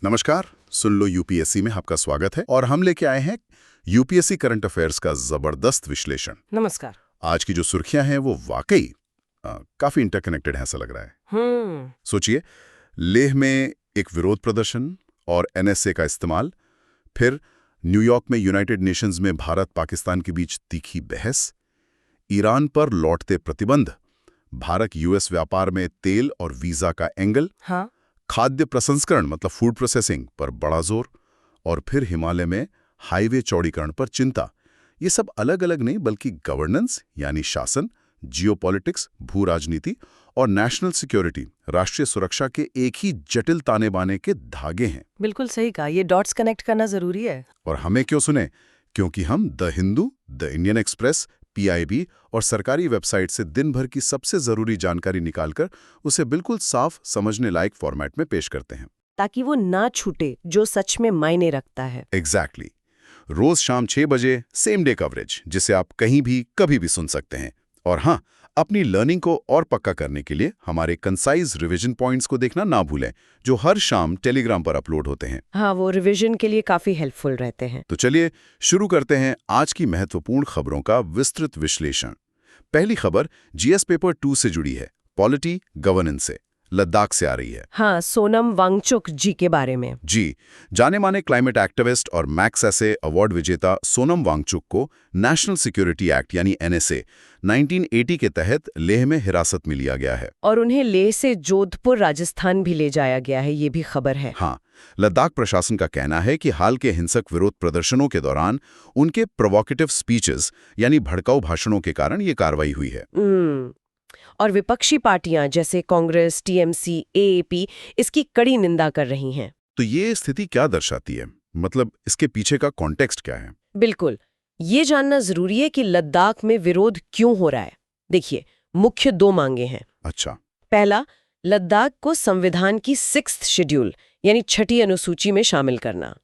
नमस्कार। सुन लो यूपीएससी में आपका स्वागत है और हम लेके आए हैं यूपीएससी करंट अफेयर्स का जबरदस्त विश्लेषण। नमस्कार। आज की जो सुर्खियां हैं वो वाकई काफी इंटरकनेक्टेड है, ऐसा लग रहा है। सोचिए, लेह में एक विरोध प्रदर्शन और एनएसए का इस्तेमाल, फिर न्यूयॉर्क में यूनाइटेड नेशंस में भारत पाकिस्तान के बीच तीखी बहस, ईरान पर लौटते प्रतिबंध, भारत यूएस व्यापार में तेल और वीजा का एंगल, हाँ, खाद्य प्रसंस्करण मतलब फूड प्रोसेसिंग पर बड़ा जोर, और फिर हिमालय में हाईवे चौड़ीकरण पर चिंता। ये सब अलग अलग नहीं बल्कि गवर्नेंस यानी शासन, जियोपॉलिटिक्स भू राजनीति और नेशनल सिक्योरिटी राष्ट्रीय सुरक्षा के एक ही जटिल ताने बाने के धागे हैं। बिल्कुल सही कहा। ये डॉट्स कनेक्ट करना जरूरी है। और हमें क्यों सुने? क्योंकि हम the Hindu, the Indian express, PIB और सरकारी वेबसाइट से दिन भर की सबसे जरूरी जानकारी निकालकर उसे बिल्कुल साफ समझने लायक फॉर्मेट में पेश करते हैं, ताकि वो ना छूटे जो सच में मायने रखता है। एग्जैक्टली। रोज शाम 6 बजे सेम डे कवरेज, जिसे आप कहीं भी कभी भी सुन सकते हैं। और हाँ, अपनी लर्निंग को और पक्का करने के लिए हमारे कंसाइज रिवीजन पॉइंट्स को देखना ना भूलें, जो हर शाम टेलीग्राम पर अपलोड होते हैं। हाँ, वो रिवीजन के लिए काफी हेल्पफुल रहते हैं। तो चलिए शुरू करते हैं आज की महत्वपूर्ण खबरों का विस्तृत विश्लेषण। पहली खबर जीएस पेपर 2 से जुड़ी है, पॉलिटी गवर्नेंस से, लद्दाख से आ रही है। हाँ, सोनम वांगचुक जी के बारे में। जी, जाने माने क्लाइमेट एक्टिविस्ट और मैक्स एसे अवार्ड विजेता सोनम वांगचुक को नेशनल सिक्योरिटी एक्ट यानी एनएसए 1980 के तहत लेह में हिरासत में लिया गया है। और उन्हें लेह से जोधपुर राजस्थान भी ले जाया गया है, ये भी खबर है। हाँ, लद्दाख प्रशासन का कहना है कि हाल के हिंसक विरोध प्रदर्शनों के दौरान उनके प्रोवोकेटिव स्पीचेस यानी भड़काऊ भाषणों के कारण ये कार्रवाई हुई है। और विपक्षी पार्टियां जैसे कांग्रेस, टीएमसी, एएपी इसकी कड़ी निंदा कर रही हैं। तो ये स्थिति क्या दर्शाती है? मतलब इसके पीछे का कॉन्टेक्स्ट क्या है? बिल्कुल, ये जानना जरूरी है कि लद्दाख में विरोध क्यों हो रहा है। देखिए, मुख्य 2 मांगे हैं। अच्छा। पहला, लद्दाख को संविधान की 6th शेड्यूल यानी 6ठी अनुसूची में शामिल करना।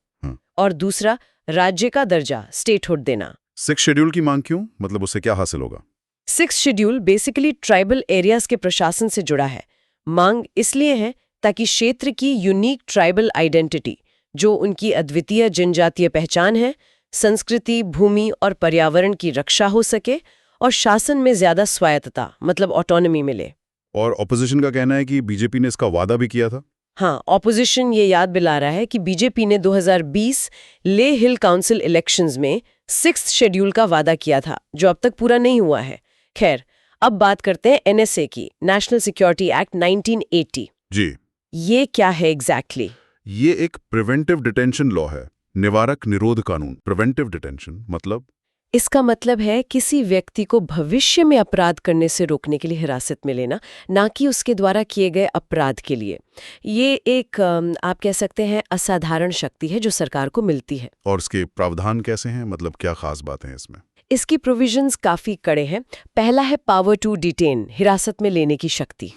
और दूसरा, राज्य का दर्जा, स्टेटहुड देना। 6 शेड्यूल की मांग क्यों? मतलब उससे क्या हासिल होगा? 6th schedule basically tribal areas के प्रशासन से जुड़ा है। मांग इसलिए है ताकि क्षेत्र की यूनिक ट्राइबल आइडेंटिटी, जो उनकी अद्वितीय जनजातीय पहचान है, संस्कृति, भूमि और पर्यावरण की रक्षा हो सके और शासन में ज्यादा स्वायत्तता मतलब ऑटोनॉमी मिले। और ऑपोजिशन का कहना है कि बीजेपी ने इसका वादा भी किया था। हाँ, ऑपोजिशन ये याद दिला रहा है कि बीजेपी ने 2020 ले हिल काउंसिल इलेक्शंस में 6th शेड्यूल का वादा किया था, जो अब तक पूरा नहीं हुआ है। खैर, अब बात करते हैं एनएसए की, नेशनल सिक्योरिटी एक्ट 1980। जी, ये क्या है एग्जैक्टली? ये एक प्रिवेंटिव डिटेंशन लॉ है, निवारक निरोध कानून। प्रिवेंटिव डिटेंशन मतलब? इसका मतलब है किसी व्यक्ति को भविष्य में अपराध करने से रोकने के लिए हिरासत में लेना, ना कि उसके द्वारा किए गए अपराध के लिए। ये एक आप कह सकते हैं असाधारण शक्ति है जो सरकार को मिलती है। और इसके प्रावधान कैसे हैं? मतलब क्या खास बातें हैं इसमें? इसकी प्रोविजंस काफी कड़े हैं। पहला है पावर टू डिटेन, हिरासत में लेने की शक्ति।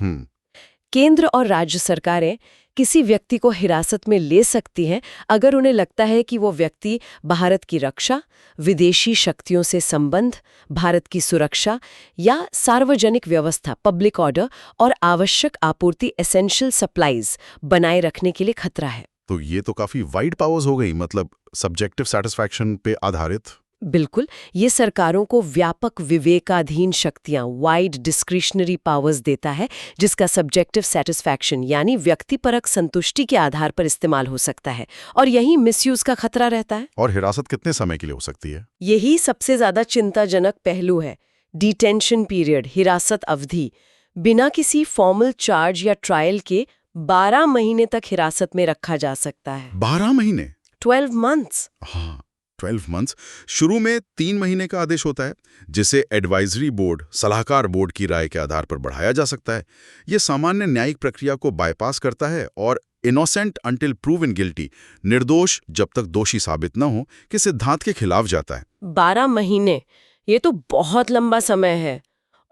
केंद्र और राज्य सरकारें किसी व्यक्ति को हिरासत में ले सकती हैं अगर उन्हें लगता है कि वो व्यक्ति भारत की रक्षा, विदेशी शक्तियों से संबंध, भारत की सुरक्षा या सार्वजनिक व्यवस्था पब्लिक ऑर्डर और आवश्यक आपूर्ति एसेंशियल सप्लाईज बनाए रखने के लिए खतरा है। तो ये तो काफी वाइड पावर्स हो गई, मतलब सब्जेक्टिव सेटिस्फैक्शन पे आधारित। बिल्कुल, ये सरकारों को व्यापक विवेकाधीन शक्तियां, वाइड डिस्क्रिशनरी पावर्स देता है, जिसका सब्जेक्टिव सेटिस्फैक्शन यानी व्यक्तिपरक संतुष्टि के आधार पर इस्तेमाल हो सकता है, और यही मिसयूज का खतरा रहता है। और हिरासत कितने समय के लिए हो सकती है? यही सबसे ज्यादा चिंताजनक पहलू है। डिटेंशन पीरियड, हिरासत अवधि, बिना किसी फॉर्मल चार्ज या ट्रायल के 12 महीने तक हिरासत में रखा जा सकता है। 12 महीने? 12 मंथ्स। हाँ, 12 मंथ्स। शुरू में 3 महीने का आदेश होता है, जिसे एडवाइजरी बोर्ड, सलाहकार बोर्ड की राय के आधार पर बढ़ाया जा सकता है। यह सामान्य न्यायिक प्रक्रिया को बाईपास करता है और इनोसेंट अंटिल प्रूवन गिल्टी, निर्दोष जब तक दोषी साबित न हो, के सिद्धांत के खिलाफ जाता है। 12 महीने, ये तो बहुत लंबा समय है।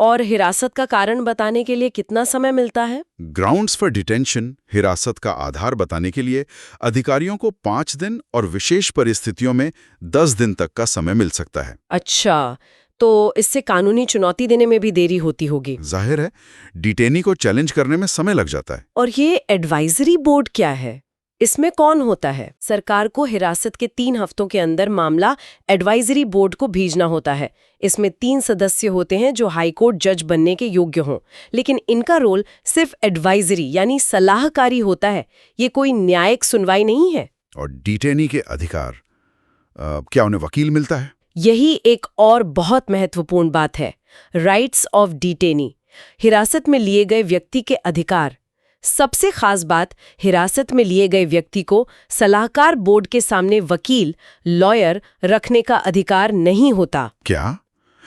और हिरासत का कारण बताने के लिए कितना समय मिलता है? ग्राउंड्स फॉर डिटेंशन, हिरासत का आधार बताने के लिए अधिकारियों को 5 दिन और विशेष परिस्थितियों में 10 दिन तक का समय मिल सकता है। अच्छा, तो इससे कानूनी चुनौती देने में भी देरी होती होगी। जाहिर है, डिटेनी को चैलेंज करने में समय लग जाता है। और ये एडवाइजरी बोर्ड क्या है? इसमें कौन होता है? सरकार को हिरासत के 3 हफ्तों के अंदर मामला एडवाइजरी बोर्ड को भेजना होता है। इसमें 3 सदस्य होते हैं जो हाईकोर्ट जज बनने के योग्य हों, लेकिन इनका रोल सिर्फ एडवाइजरी यानी सलाहकारी होता है। ये कोई न्यायिक सुनवाई नहीं है। और डिटेनी के अधिकार, क्या उन्हें वकील मिलता है? यही एक और बहुत महत्वपूर्ण बात है, राइट्स ऑफ डिटेनी, हिरासत में लिए गए व्यक्ति के अधिकार। सबसे खास बात, हिरासत में लिए गए व्यक्ति को सलाहकार बोर्ड के सामने वकील, लॉयर रखने का अधिकार नहीं होता। क्या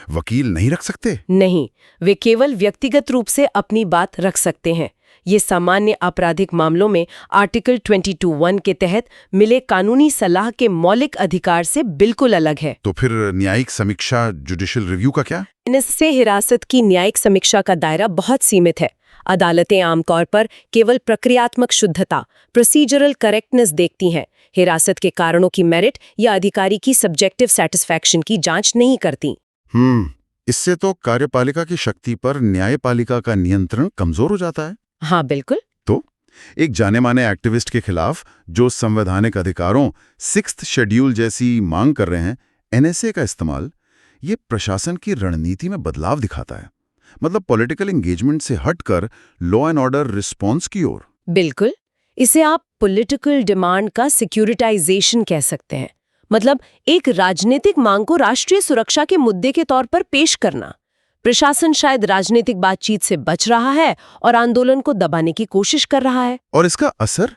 वकील नहीं रख सकते? नहीं, वे केवल व्यक्तिगत रूप से अपनी बात रख सकते हैं। ये सामान्य आपराधिक मामलों में आर्टिकल 22(1) के तहत मिले कानूनी सलाह के मौलिक अधिकार से बिल्कुल अलग है। तो फिर न्यायिक समीक्षा, जुडिशियल रिव्यू का क्या? इससे हिरासत की न्यायिक समीक्षा का दायरा बहुत सीमित है। अदालतें आमतौर पर केवल प्रक्रियात्मक शुद्धता, प्रोसीजरल करेक्टनेस देखती हैं। हिरासत के कारणों की मेरिट या अधिकारी की सब्जेक्टिव सेटिस्फैक्शन की जांच नहीं करती। इससे तो कार्यपालिका की शक्ति पर न्यायपालिका का नियंत्रण कमजोर हो जाता है। हाँ बिल्कुल। तो एक जाने माने एक्टिविस्ट के खिलाफ जो संवैधानिक अधिकारों 6th शेड्यूल जैसी मांग कर रहे हैं, एनएसए का इस्तेमाल, ये प्रशासन की रणनीति में बदलाव दिखाता है। मतलब पॉलिटिकल एंगेजमेंट से हटकर लॉ एंड ऑर्डर रिस्पॉन्स की ओर। बिल्कुल, इसे आप पॉलिटिकल डिमांड का सिक्योरिटाइजेशन कह सकते हैं। मतलब एक राजनीतिक मांग को राष्ट्रीय सुरक्षा के मुद्दे के तौर पर पेश करना। प्रशासन शायद राजनीतिक बातचीत से बच रहा है और आंदोलन को दबाने की कोशिश कर रहा है। और इसका असर?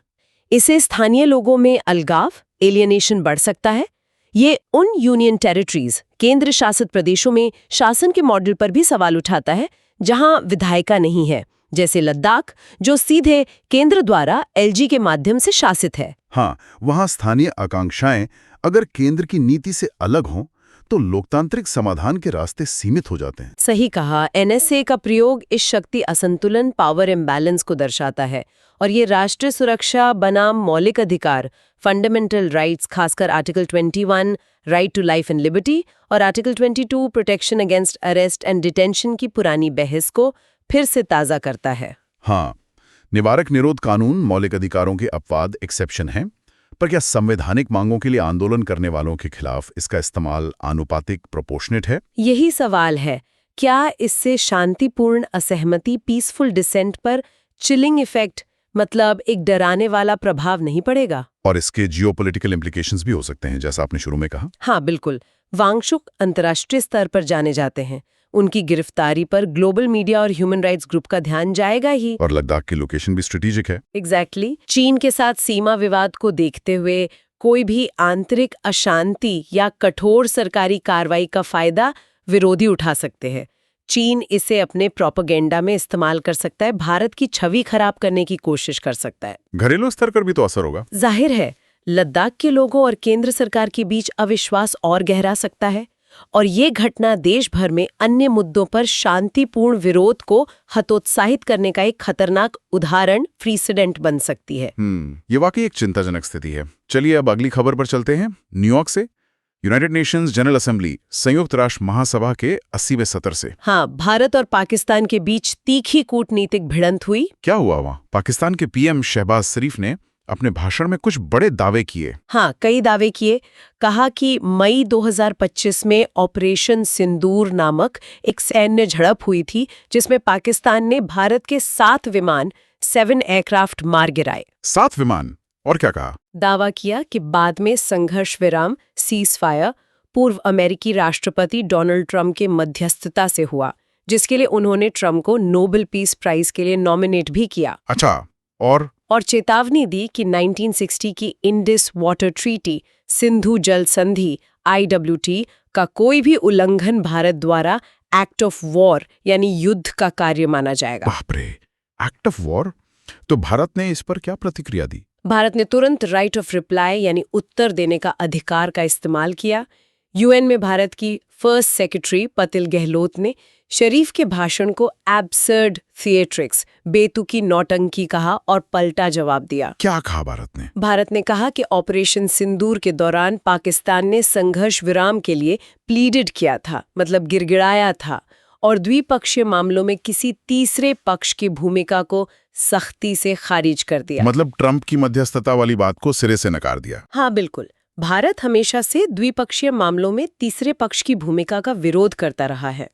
इसे स्थानीय लोगों में अलगाव, एलियनेशन बढ़ सकता है। ये उन यूनियन टेरिटरीज, केंद्र शासित प्रदेशों में शासन के मॉडल पर भी सवाल उठाता है जहां विधायिका नहीं है, जैसे लद्दाख, जो सीधे केंद्र द्वारा एलजी के माध्यम से शासित है। हाँ, वहां स्थानीय आकांक्षाएं अगर केंद्र की नीति से अलग हों तो लोकतांत्रिक समाधान के रास्ते सीमित हो जाते हैं। सही कहा। एनएसए का प्रयोग इस शक्ति असंतुलन, पावर इम्बैलेंस को दर्शाता है, और ये राष्ट्रीय सुरक्षा बनाम मौलिक अधिकार, फंडामेंटल राइट्स, खासकर article 21 right to life and liberty और article 22 protection against arrest and detention की पुरानी बहस को फिर से ताज़ा करता है। हाँ, निवारक निरोध कानून मौलिक अधिकारों के अपवाद एक्सेप्शन है, पर क्या संवैधानिक मांगों के लिए आंदोलन करने वालों के खिलाफ इसका इस्तेमाल आनुपातिक, प्रोपोर्शनेट है? यही सवाल है। क्या इससे शांतिपूर्ण असहमति, पीसफुल डिसेंट पर चिलिंग इफेक्ट, मतलब एक डराने वाला प्रभाव नहीं पड़ेगा? और इसके जियोपॉलिटिकल इम्प्लीकेशंस भी हो सकते हैं, जैसा आपने शुरू में कहा। हाँ बिल्कुल। वांगचुक अंतर्राष्ट्रीय स्तर पर जाने जाते हैं। उनकी गिरफ्तारी पर ग्लोबल मीडिया और ह्यूमन राइट्स ग्रुप का ध्यान जाएगा ही। और लद्दाख की लोकेशन भी स्ट्रेटेजिक है। एग्जैक्टली। चीन के साथ सीमा विवाद को देखते हुए कोई भी आंतरिक अशांति या कठोर सरकारी कार्रवाई का फायदा विरोधी उठा सकते हैं। चीन इसे अपने प्रोपेगेंडा में इस्तेमाल कर सकता है, भारत की छवि खराब करने की कोशिश कर सकता है। घरेलू स्तर पर भी तो असर होगा। जाहिर है, लद्दाख के लोगों और केंद्र सरकार के बीच अविश्वास और गहरा सकता है, और ये घटना देश भर में अन्य मुद्दों पर शांतिपूर्ण विरोध को हतोत्साहित करने का एक खतरनाक उदाहरण, प्रीसिडेंट बन सकती है। ये वाकई एक चिंताजनक स्थिति है। चलिए अब अगली खबर पर चलते हैं। न्यूयॉर्क से यूनाइटेड नेशंस जनरल असेंबली, संयुक्त राष्ट्र महासभा के 80वें सत्र से। हाँ, भारत और पाकिस्तान के बीच तीखी कूटनीतिक भिड़ंत हुई। क्या हुआ वहाँ? पाकिस्तान के पीएम शहबाज शरीफ ने अपने भाषण में कुछ बड़े दावे किए। हाँ, कई दावे किए। कहा कि मई 2025 में ऑपरेशन सिंदूर नामक एक सैन्य झड़प हुई थी, जिसमें पाकिस्तान ने भारत के 7 विमान, 7 एयरक्राफ्ट मार गिराए। 7 विमान? और क्या कहा? दावा किया कि बाद में संघर्ष विराम, सीज फायर, पूर्व अमेरिकी राष्ट्रपति डोनाल्ड ट्रंप के मध्यस्थता से हुआ, जिसके लिए उन्होंने ट्रंप को नोबेल पीस प्राइज के लिए नॉमिनेट भी किया। अच्छा, और चेतावनी दी कि 1960 की इंडिस वाटर ट्रीटी, सिंधु जल संधि, IWT का कोई भी उल्लंघन भारत द्वारा एक्ट ऑफ वॉर यानी युद्ध का कार्य माना जाएगा। बाप रे, एक्ट ऑफ वॉर? तो भारत ने इस पर क्या प्रतिक्रिया दी? भारत ने तुरंत राइट ऑफ रिप्लाई यानी उत्तर देने का अधिकार का इस्तेमाल किया। यूएन में भारत की फर्स्ट सेक्रेटरी पतिल गहलोत ने शरीफ के भाषण को एब्सर्ड थिएट्रिक्स, बेतुकी नौटंकी कहा और पलटा जवाब दिया। क्या कहा भारत ने? भारत ने कहा कि ऑपरेशन सिंदूर के दौरान पाकिस्तान ने संघर्ष विराम के लिए प्लीडेड किया था, मतलब गिड़गिड़ाया था, और द्विपक्षीय मामलों में किसी तीसरे पक्ष की भूमिका को सख्ती से खारिज कर दिया। मतलब ट्रंप की मध्यस्थता वाली बात को सिरे से नकार दिया। हाँ बिल्कुल। भारत हमेशा से द्विपक्षीय मामलों में तीसरे पक्ष की भूमिका का विरोध करता रहा है।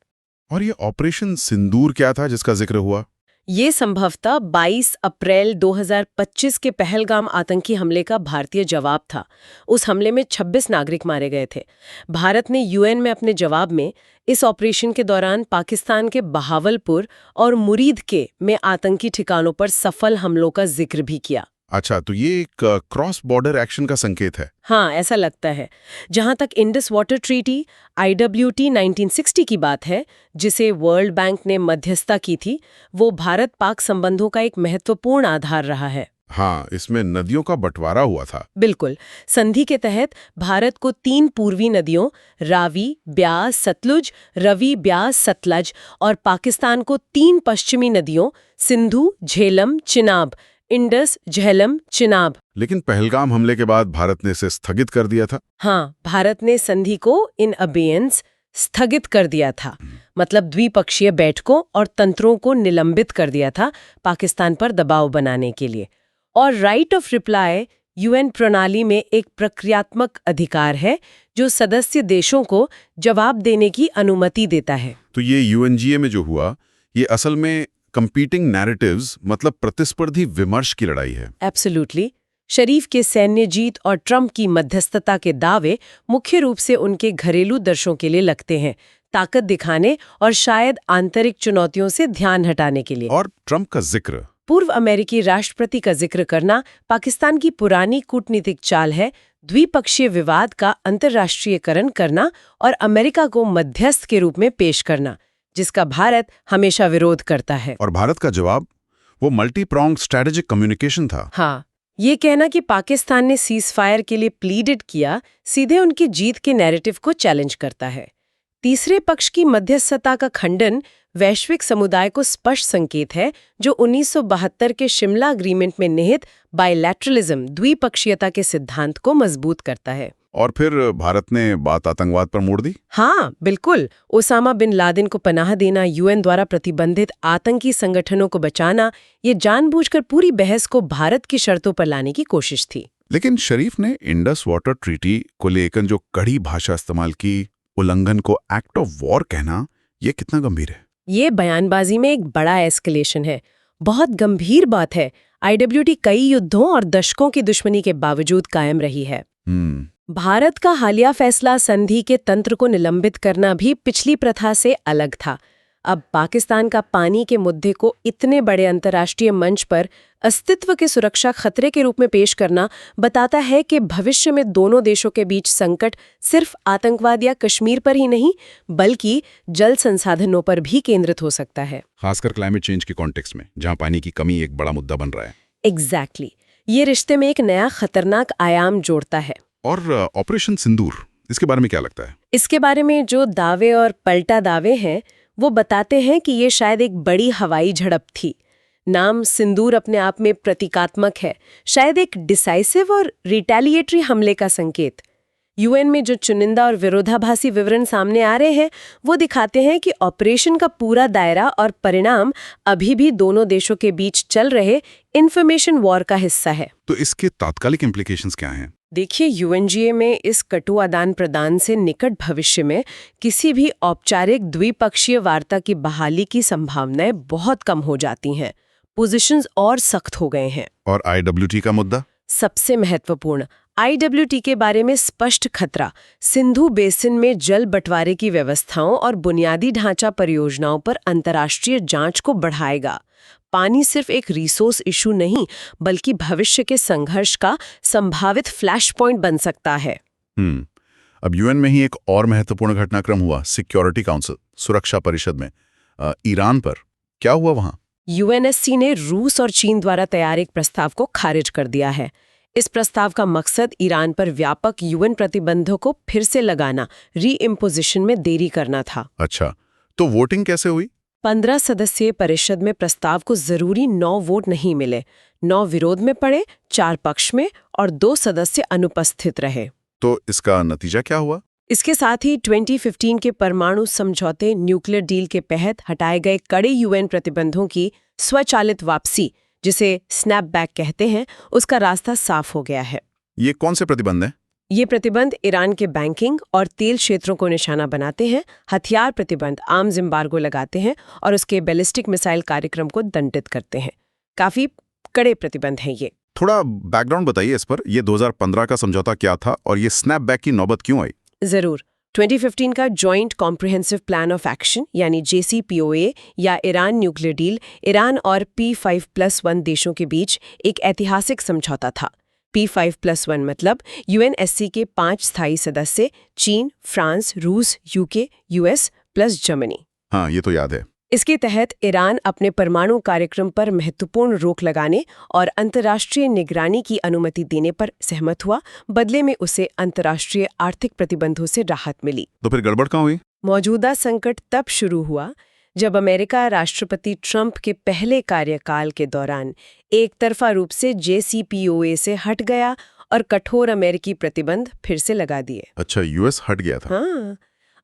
और ये ऑपरेशन सिंदूर क्या था जिसका जिक्र हुआ? ये संभवतः 22 अप्रैल 2025 के पहलगाम आतंकी हमले का भारतीय जवाब था। उस हमले में 26 नागरिक मारे गए थे। भारत ने यूएन में अपने जवाब में इस ऑपरेशन के दौरान पाकिस्तान के बहावलपुर और मुरीद के में आतंकी ठिकानों पर सफल हमलों का जिक्र भी किया। अच्छा, तो ये एक क्रॉस बॉर्डर एक्शन का संकेत है। हाँ, ऐसा लगता है। जहां तक इंडस वाटर ट्रीटी IWT 1960 की बात है, जिसे वर्ल्ड बैंक ने मध्यस्थता की थी, वो भारत पाक संबंधों का एक महत्वपूर्ण आधार रहा है। हाँ, इसमें नदियों का बंटवारा हुआ था। बिल्कुल। संधि के तहत भारत को 3 पूर्वी नदियों रावी, ब्यास, सतलुज, रवि, ब्यास, सतलज और पाकिस्तान को 3 पश्चिमी नदियों सिंधु, झेलम, चिनाब, इंडस, झेलम, चिनाब। लेकिन पहलगाम हमले के बाद भारत ने इसे स्थगित कर दिया था। हाँ, भारत ने संधि को इन अबेयंस स्थगित कर दिया था। मतलब द्विपक्षीय बैठकों और तंत्रों को निलंबित कर दिया था पाकिस्तान पर दबाव बनाने के लिए। और राइट ऑफ रिप्लाई यूएन प्रणाली में एक प्रक्रियात्मक अधिकार है जो सदस्य देशों को जवाब देने की अनुमति देता है। तो ये यूएनजीए में जो हुआ, ये असल में कंपीटिंग नैरेटिव्स मतलब प्रतिस्पर्धी विमर्श की लड़ाई है। एब्सोल्युटली। शरीफ के सैन्य जीत और ट्रंप की मध्यस्थता के दावे मुख्य रूप से उनके घरेलू दर्शों के लिए लगते हैं, ताकत दिखाने और शायद आंतरिक चुनौतियों से ध्यान हटाने के लिए। और ट्रंप का जिक्र, पूर्व अमेरिकी राष्ट्रपति का जिक्र करना पाकिस्तान की पुरानी कूटनीतिक चाल है। द्विपक्षीय विवाद का अंतर्राष्ट्रीयकरण करना और अमेरिका को मध्यस्थ के रूप में पेश करना, जिसका भारत हमेशा विरोध करता है। और भारत का जवाब वो मल्टी प्रोंग स्ट्रेटेजिक कम्युनिकेशन था। हाँ, ये कहना कि पाकिस्तान ने सीज फायर के लिए प्लीडेड किया, सीधे उनकी जीत के नैरेटिव को चैलेंज करता है। तीसरे पक्ष की मध्यस्थता का खंडन वैश्विक समुदाय को स्पष्ट संकेत है, जो 1972 के शिमला अग्रीमेंट में निहित बायलैटरलिज्म द्विपक्षीयता के सिद्धांत को मजबूत करता है। और फिर भारत ने बात आतंकवाद पर मोड़ दी। हाँ बिल्कुल। ओसामा बिन लादेन को पनाह देना, यूएन द्वारा प्रतिबंधित आतंकी संगठनों को बचाना, ये जानबूझकर पूरी बहस को भारत की शर्तों पर लाने की कोशिश थी। लेकिन शरीफ ने इंडस वाटर ट्रीटी को लेकर जो कड़ी भाषा इस्तेमाल की, उल्लंघन को एक्ट ऑफ वॉर कहना, ये कितना गंभीर है? ये बयानबाजी में एक बड़ा एस्केलेशन है। बहुत गंभीर बात है। IWT कई युद्धों और दशकों की दुश्मनी के बावजूद कायम रही है। भारत का हालिया फैसला संधि के तंत्र को निलंबित करना भी पिछली प्रथा से अलग था। अब पाकिस्तान का पानी के मुद्दे को इतने बड़े अंतर्राष्ट्रीय मंच पर अस्तित्व के सुरक्षा खतरे के रूप में पेश करना बताता है कि भविष्य में दोनों देशों के बीच संकट सिर्फ आतंकवाद या कश्मीर पर ही नहीं, बल्कि जल संसाधनों पर भी केंद्रित हो सकता है। खासकर क्लाइमेट चेंज के कॉन्टेक्स्ट में, जहां पानी की कमी एक बड़ा मुद्दा बन रहा है। एग्जैक्टली। ये रिश्ते में एक नया खतरनाक आयाम जोड़ता है। और ऑपरेशन सिंदूर, इसके बारे में क्या लगता है? इसके बारे में जो दावे और पलटा दावे हैं, वो बताते हैं कि ये शायद एक बड़ी हवाई झड़प थी। नाम सिंदूर अपने आप में प्रतीकात्मक है, शायद एक डिसाइसिव और रिटेलिएटरी हमले का संकेत। यूएन में जो चुनिंदा और विरोधाभासी विवरण सामने आ रहे हैं, वो दिखाते हैं कि ऑपरेशन का पूरा दायरा और परिणाम अभी भी दोनों देशों के बीच चल रहे इंफॉर्मेशन वॉर का हिस्सा है। तो इसके तात्कालिक इम्प्लीकेशंस क्या हैं? देखिए, यूएनजीए में इस कटु आदान प्रदान से निकट भविष्य में किसी भी औपचारिक द्विपक्षीय वार्ता की बहाली की संभावनाएं बहुत कम हो जाती हैं। पोजीशंस और सख्त हो गए हैं। और IWT का मुद्दा सबसे महत्वपूर्ण। IWT के बारे में स्पष्ट खतरा सिंधु बेसिन में जल बंटवारे की व्यवस्थाओं और बुनियादी ढांचा परियोजनाओं पर अंतर्राष्ट्रीय जांच को बढ़ाएगा। पानी सिर्फ एक रिसोर्स इशू नहीं, बल्कि भविष्य के संघर्ष का संभावित फ्लैश पॉइंट बन सकता है। अब यूएन में ही एक और महत्वपूर्ण घटनाक्रम हुआ, सिक्योरिटी काउंसिल, सुरक्षा परिषद में ईरान पर। क्या हुआ वहां? UNSC ने रूस और चीन द्वारा तैयार एक प्रस्ताव को खारिज कर दिया है। इस प्रस्ताव का मकसद ईरान पर व्यापक यूएन प्रतिबंधों को फिर से लगाना, री-इम्पोजिशन में देरी करना था। अच्छा, तो वोटिंग कैसे हुई? 15 सदस्यीय परिषद में प्रस्ताव को जरूरी 9 वोट नहीं मिले। 9 विरोध में पड़े, 4 पक्ष में और 2 सदस्य अनुपस्थित रहे। तो इसका नतीजा क्या हुआ? इसके साथ ही 2015 के परमाणु समझौते न्यूक्लियर डील के तहत हटाए गए कड़े यूएन प्रतिबंधों की स्वचालित वापसी, जिसे स्नैपबैक कहते हैं, उसका रास्ता साफ हो गया है। ये कौन से प्रतिबंध हैं? ये प्रतिबंध ईरान के बैंकिंग और तेल क्षेत्रों को निशाना बनाते हैं, हथियार प्रतिबंध, आर्म्स एम्बार्गो लगाते हैं और उसके बैलिस्टिक मिसाइल कार्यक्रम को दंडित करते हैं। काफी कड़े प्रतिबंध हैं ये। थोड़ा बैकग्राउंड बताइए इस पर। ये 2015 का समझौता क्या था और ये स्नैपबैक की नौबत क्यों आई? जरूर। 2015 का joint comprehensive plan of action यानी JCPOA या ईरान न्यूक्लियर डील ईरान और P5+1 देशों के बीच एक ऐतिहासिक समझौता था। P5+1 मतलब UNSC के 5 स्थायी सदस्य चीन, फ्रांस, रूस, UK, US प्लस जर्मनी। हाँ, ये तो याद है। इसके तहत ईरान अपने परमाणु कार्यक्रम पर महत्वपूर्ण रोक लगाने और अंतर्राष्ट्रीय निगरानी की अनुमति देने पर सहमत हुआ। बदले में उसे अंतर्राष्ट्रीय आर्थिक प्रतिबंधों से राहत मिली। तो फिर गड़बड़ कहाँ हुई? मौजूदा संकट तब शुरू हुआ जब अमेरिका राष्ट्रपति ट्रंप के पहले कार्यकाल के दौरान एक तरफा रूप से JCPOA से हट गया और कठोर अमेरिकी प्रतिबंध फिर से लगा दिए। अच्छा, US हट गया था। हाँ,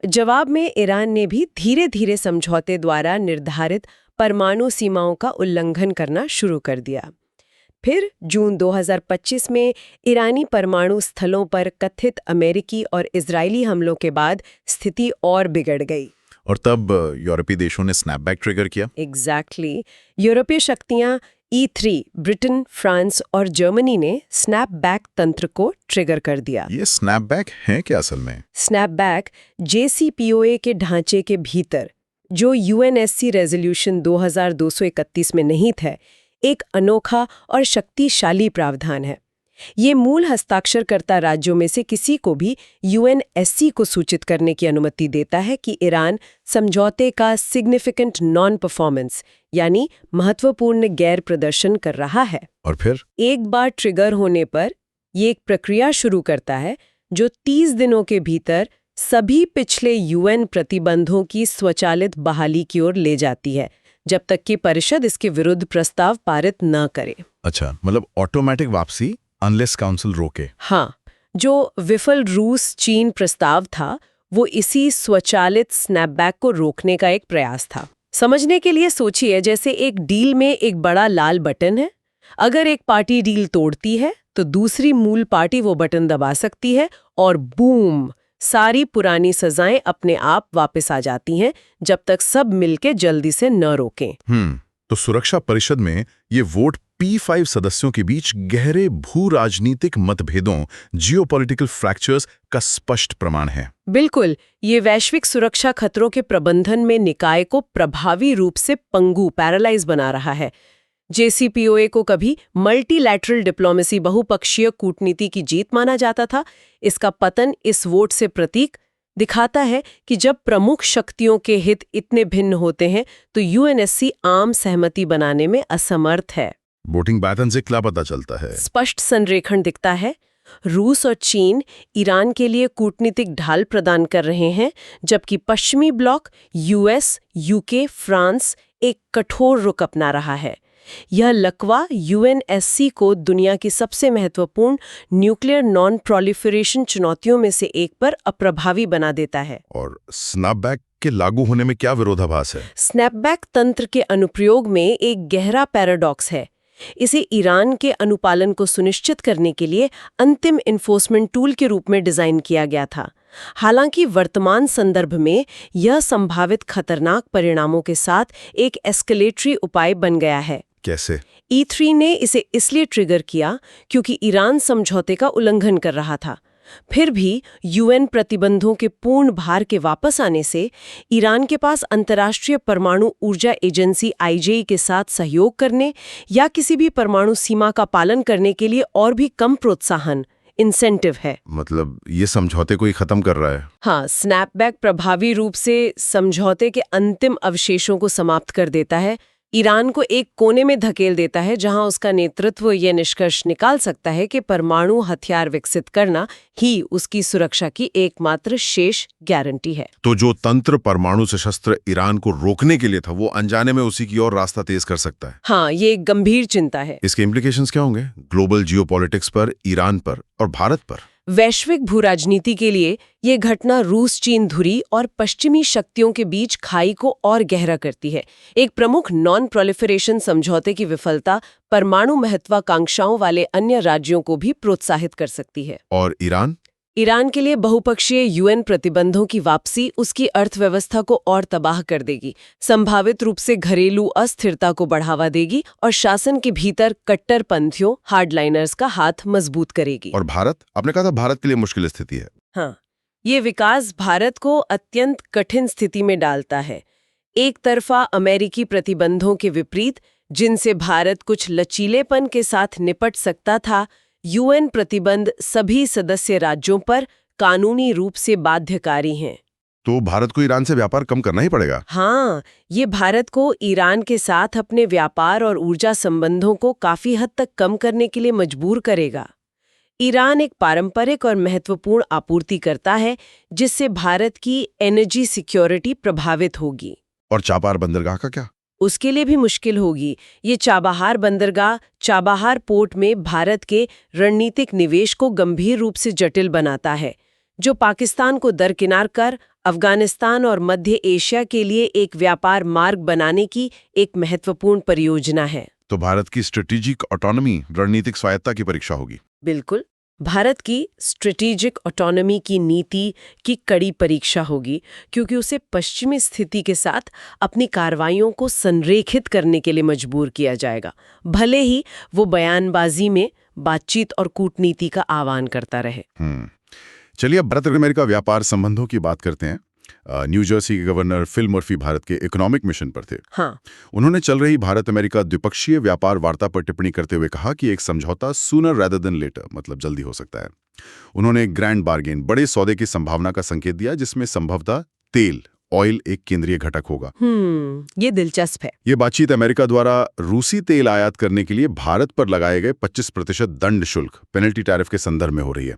जवाब में ईरान ने भी धीरे धीरे समझौते द्वारा निर्धारित परमाणु सीमाओं का उल्लंघन करना शुरू कर दिया। फिर जून 2025 में ईरानी परमाणु स्थलों पर कथित अमेरिकी और इजरायली हमलों के बाद स्थिति और बिगड़ गई। और तब यूरोपीय देशों ने स्नैपबैक ट्रिगर किया। एग्जैक्टली। यूरोपीय शक्तियां E3, ब्रिटेन, फ्रांस और जर्मनी ने स्नैपबैक तंत्र को ट्रिगर कर दिया। ये स्नैपबैक है क्या असल में? स्नैपबैक JCPOA के ढांचे के भीतर, जो UNSC रेजोल्यूशन 2231 में निहित है, एक अनोखा और शक्तिशाली प्रावधान है। ये मूल हस्ताक्षरकर्ता राज्यों में से किसी को भी UNSC को सूचित करने की अनुमति देता है कि ईरान समझौते का सिग्निफिकेंट नॉन परफॉर्मेंस यानी महत्वपूर्ण गैर प्रदर्शन कर रहा है। और फिर एक बार ट्रिगर होने पर ये एक प्रक्रिया शुरू करता है जो 30 दिनों के भीतर सभी पिछले UN प्रतिबंधों की स्वचालित बहाली की ओर ले जाती है, जब तक कि परिषद इसके विरुद्ध प्रस्ताव पारित न करे। अच्छा, मतलब ऑटोमेटिक वापसी अनलेस काउंसिल रोके। हाँ, जो विफल रूस चीन प्रस्ताव था वो इसी स्वचालित स्नैपबैक को रोकने का एक प्रयास था। समझने के लिए सोचिए, जैसे एक डील में एक बड़ा लाल बटन है। अगर एक पार्टी डील तोड़ती है तो दूसरी मूल पार्टी वो बटन दबा सकती है और बूम, सारी पुरानी सजाएं अपने आप वापस आ जाती हैं, जब तक सब मिलके जल्दी से न रोकें। तो सुरक्षा परिषद में ये वोट P5 सदस्यों के बीच गहरे भू राजनीतिक मतभेदों, जियोपॉलिटिकल फ्रैक्चर्स का स्पष्ट प्रमाण है। बिल्कुल, ये वैश्विक सुरक्षा खतरों के प्रबंधन में निकाय को प्रभावी रूप से पंगु पैरालाइज बना रहा है। JCPOA को कभी मल्टीलैटरल डिप्लोमेसी, बहुपक्षीय कूटनीति की जीत माना जाता था। इसका पतन इस वोट से प्रतीक दिखाता है कि जब प्रमुख शक्तियों के हित इतने भिन्न होते हैं तो UNSC आम सहमति बनाने में असमर्थ है। वोटिंग पैटर्न से क्या पता चलता है? स्पष्ट संरेखण दिखता है। रूस और चीन ईरान के लिए कूटनीतिक ढाल प्रदान कर रहे हैं, जबकि पश्चिमी ब्लॉक US, UK, फ्रांस एक कठोर रुख अपना रहा है। यह लकवा UNSC को दुनिया की सबसे महत्वपूर्ण न्यूक्लियर नॉन प्रोलिफरेशन चुनौतियों में से एक पर अप्रभावी बना देता है। और स्नैपबैक के लागू होने में क्या विरोधाभास है? स्नैपबैक तंत्र के अनुप्रयोग में एक गहरा पैराडॉक्स है। इसे ईरान के अनुपालन को सुनिश्चित करने के लिए अंतिम इन्फोर्समेंट टूल के रूप में डिजाइन किया गया था। हालांकि वर्तमान संदर्भ में यह संभावित खतरनाक परिणामों के साथ एक एस्केलेटरी उपाय बन गया है। कैसे? E3 ने इसे इसलिए ट्रिगर किया क्योंकि ईरान समझौते का उल्लंघन कर रहा था। फिर भी UN प्रतिबंधों के पूर्ण भार के वापस आने से ईरान के पास अंतर्राष्ट्रीय परमाणु ऊर्जा एजेंसी IAEA के साथ सहयोग करने या किसी भी परमाणु सीमा का पालन करने के लिए और भी कम प्रोत्साहन इंसेंटिव है। मतलब ये समझौते को ही खत्म कर रहा है। हाँ, स्नैपबैक प्रभावी रूप से समझौते के अंतिम अवशेषों को समाप्त कर देता है, ईरान को एक कोने में धकेल देता है जहां उसका नेतृत्व यह निष्कर्ष निकाल सकता है कि परमाणु हथियार विकसित करना ही उसकी सुरक्षा की एकमात्र शेष गारंटी है। तो जो तंत्र परमाणु सशस्त्र ईरान को रोकने के लिए था, वो अनजाने में उसी की ओर रास्ता तेज कर सकता है। हाँ, ये एक गंभीर चिंता है। इसके इम्प्लीकेशंस क्या होंगे ग्लोबल जियोपॉलिटिक्स पर, ईरान पर और भारत पर? वैश्विक भूराजनीति के लिए ये घटना रूस चीन धुरी और पश्चिमी शक्तियों के बीच खाई को और गहरा करती है। एक प्रमुख नॉन प्रोलिफरेशन समझौते की विफलता परमाणु महत्वाकांक्षाओं वाले अन्य राज्यों को भी प्रोत्साहित कर सकती है। और ईरान? ईरान के लिए बहुपक्षीय यूएन प्रतिबंधों की वापसी उसकी अर्थव्यवस्था को और तबाह कर देगी, संभावित रूप से घरेलू अस्थिरता को बढ़ावा देगी और शासन के भीतर कट्टरपंथियों हार्डलाइनर्स का हाथ मजबूत करेगी। और भारत? आपने कहा था भारत के लिए मुश्किल स्थिति है। हाँ, ये विकास भारत को अत्यंत कठिन स्थिति में डालता है। एक तरफा अमेरिकी प्रतिबंधों के विपरीत, जिनसे भारत कुछ लचीलेपन के साथ निपट सकता था, यूएन प्रतिबंध सभी सदस्य राज्यों पर कानूनी रूप से बाध्यकारी हैं। तो भारत को ईरान से व्यापार कम करना ही पड़ेगा। हाँ, ये भारत को ईरान के साथ अपने व्यापार और ऊर्जा संबंधों को काफी हद तक कम करने के लिए मजबूर करेगा। ईरान एक पारंपरिक और महत्वपूर्ण आपूर्तिकर्ता है, जिससे भारत की एनर्जी सिक्योरिटी प्रभावित होगी। और चाबहार बंदरगाह का क्या? उसके लिए भी मुश्किल होगी। ये चाबहार बंदरगाह चाबहार पोर्ट में भारत के रणनीतिक निवेश को गंभीर रूप से जटिल बनाता है, जो पाकिस्तान को दरकिनार कर अफगानिस्तान और मध्य एशिया के लिए एक व्यापार मार्ग बनाने की एक महत्वपूर्ण परियोजना है। तो भारत की स्ट्रेटेजिक ऑटोनॉमी, रणनीतिक स्वायत्ता की परीक्षा होगी। बिल्कुल, भारत की स्ट्रेटेजिक ऑटोनॉमी की नीति की कड़ी परीक्षा होगी, क्योंकि उसे पश्चिमी स्थिति के साथ अपनी कार्रवाइयों को संरेखित करने के लिए मजबूर किया जाएगा, भले ही वो बयानबाजी में बातचीत और कूटनीति का आह्वान करता रहे। चलिए अब भारत और अमेरिका व्यापार संबंधों की बात करते हैं। न्यू जर्सी के गवर्नर फिल मर्फी भारत के इकोनॉमिक मिशन पर थे। हाँ। उन्होंने चल रही भारत अमेरिका द्विपक्षीय व्यापार वार्ता पर टिप्पणी करते हुए कहा कि एक समझौता सूनर रैदर देन लेटर, मतलब जल्दी हो सकता है। उन्होंने एक ग्रैंड बार्गेन, बड़े सौदे की संभावना का संकेत दिया, जिसमें संभवतः तेल, ऑयल एक केंद्रीय घटक होगा। ये दिलचस्प है। ये बातचीत अमेरिका द्वारा रूसी तेल आयात करने के लिए भारत पर लगाए गए 25% दंड शुल्क, पेनल्टी टैरिफ के संदर्भ में हो रही है।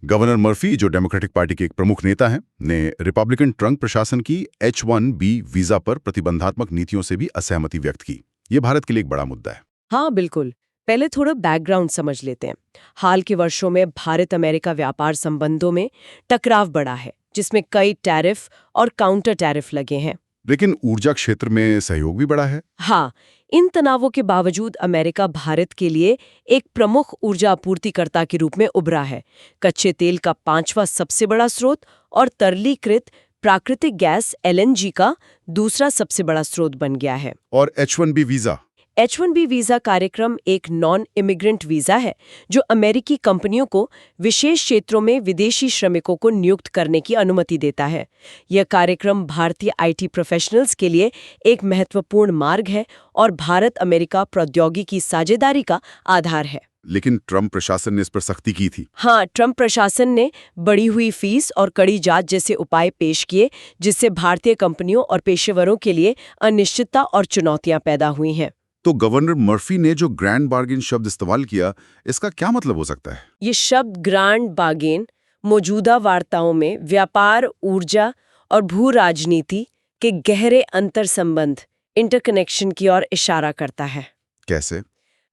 गवर्नर मर्फी, जो डेमोक्रेटिक पार्टी के एक प्रमुख नेता हैं, ने रिपब्लिकन ट्रंप प्रशासन की H-1B वीजा पर प्रतिबंधात्मक नीतियों से भी असहमति व्यक्त की। ये भारत के लिए एक बड़ा मुद्दा है। हाँ, बिल्कुल। पहले थोड़ा बैकग्राउंड समझ लेते हैं। हाल के वर्षों में भारत अमेरिका व्यापार संबंधों में टकराव बढ़ा है, जिसमें कई टैरिफ और काउंटर टैरिफ लगे हैं। लेकिन ऊर्जा क्षेत्र में सहयोग भी बढ़ा है। हाँ, इन तनावों के बावजूद अमेरिका भारत के लिए एक प्रमुख ऊर्जा आपूर्तिकर्ता के रूप में उभरा है। कच्चे तेल का 5वां सबसे बड़ा स्रोत और तरलीकृत प्राकृतिक गैस LNG का दूसरा सबसे बड़ा स्रोत बन गया है। और H-1B वीजा? H-1B वीजा कार्यक्रम एक नॉन इमिग्रेंट वीजा है, जो अमेरिकी कंपनियों को विशेष क्षेत्रों में विदेशी श्रमिकों को नियुक्त करने की अनुमति देता है। यह कार्यक्रम भारतीय IT प्रोफेशनल्स के लिए एक महत्वपूर्ण मार्ग है और भारत अमेरिका प्रौद्योगिकी साझेदारी का आधार है। लेकिन ट्रंप प्रशासन ने इस पर सख्ती की थी। हाँ, ट्रंप प्रशासन ने बढ़ी हुई फीस और कड़ी जांच जैसे उपाय पेश किए, जिससे भारतीय कंपनियों और पेशेवरों के लिए अनिश्चितता और चुनौतियां पैदा हुई हैं। तो गवर्नर मर्फी ने जो ग्रैंड बार्गेन शब्द इस्तेमाल किया, इसका क्या मतलब हो सकता है? ये शब्द ग्रैंड बार्गेन मौजूदा वार्ताओं में व्यापार, ऊर्जा और भू राजनीति के गहरे अंतर संबंध, इंटरकनेक्शन की ओर इशारा करता है। कैसे?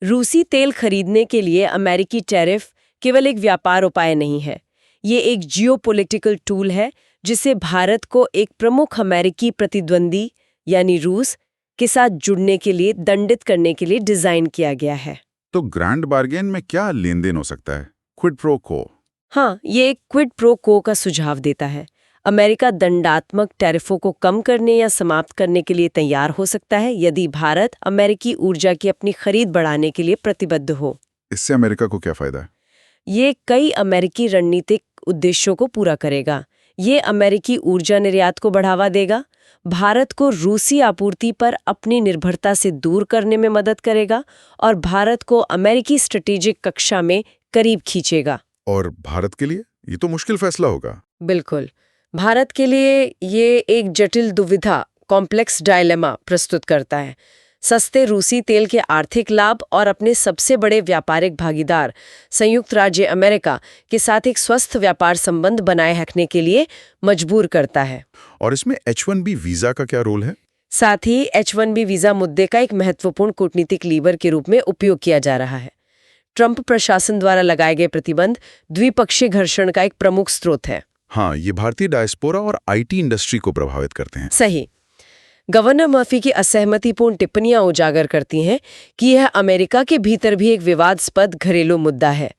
रूसी तेल खरीदने के लिए अमेरिकी टैरिफ केवल एक व्यापार उपाय नहीं है, ये एक जियोपॉलिटिकल टूल है, जिसे भारत को एक प्रमुख अमेरिकी प्रतिद्वंदी यानी रूस के साथ जुड़ने के लिए, दंडित करने के लिए डिजाइन किया गया है। तो ग्रैंड बार्गेन में क्या लेन देन हो सकता है? क्विड प्रो को? हाँ, ये एक क्विड प्रो को का सुझाव देता है। अमेरिका दंडात्मक टैरिफों को कम करने या समाप्त करने के लिए तैयार हो सकता है, यदि भारत अमेरिकी ऊर्जा की अपनी खरीद बढ़ाने के लिए प्रतिबद्ध हो। इससे अमेरिका को क्या फायदा है? ये कई अमेरिकी रणनीतिक उद्देश्यों को पूरा करेगा। ये अमेरिकी ऊर्जा निर्यात को बढ़ावा देगा, भारत को रूसी आपूर्ति पर अपनी निर्भरता से दूर करने में मदद करेगा और भारत को अमेरिकी स्ट्रेटेजिक कक्षा में करीब खींचेगा। और भारत के लिए ये तो मुश्किल फैसला होगा। बिल्कुल, भारत के लिए ये एक जटिल दुविधा, कॉम्प्लेक्स डायलेमा प्रस्तुत करता है। सस्ते रूसी तेल के आर्थिक लाभ और अपने सबसे बड़े व्यापारिक भागीदार संयुक्त राज्य अमेरिका के साथ एक स्वस्थ व्यापार संबंध बनाए रखने के लिए मजबूर करता है। और इसमें H-1B वीजा का क्या रोल है? साथ ही H-1B वीजा मुद्दे का एक महत्वपूर्ण कूटनीतिक लीवर के रूप में उपयोग किया जा रहा है। ट्रंप प्रशासन द्वारा लगाए गए प्रतिबंध द्विपक्षीय घर्षण का एक प्रमुख स्रोत है। हाँ, ये भारतीय डायस्पोरा और आईटी इंडस्ट्री को प्रभावित करते हैं। सही। गवर्नर मर्फी की असहमतिपूर्ण टिप्पणियां उजागर करती हैं कि यह अमेरिका के भीतर भी एक विवादास्पद घरेलू मुद्दा है।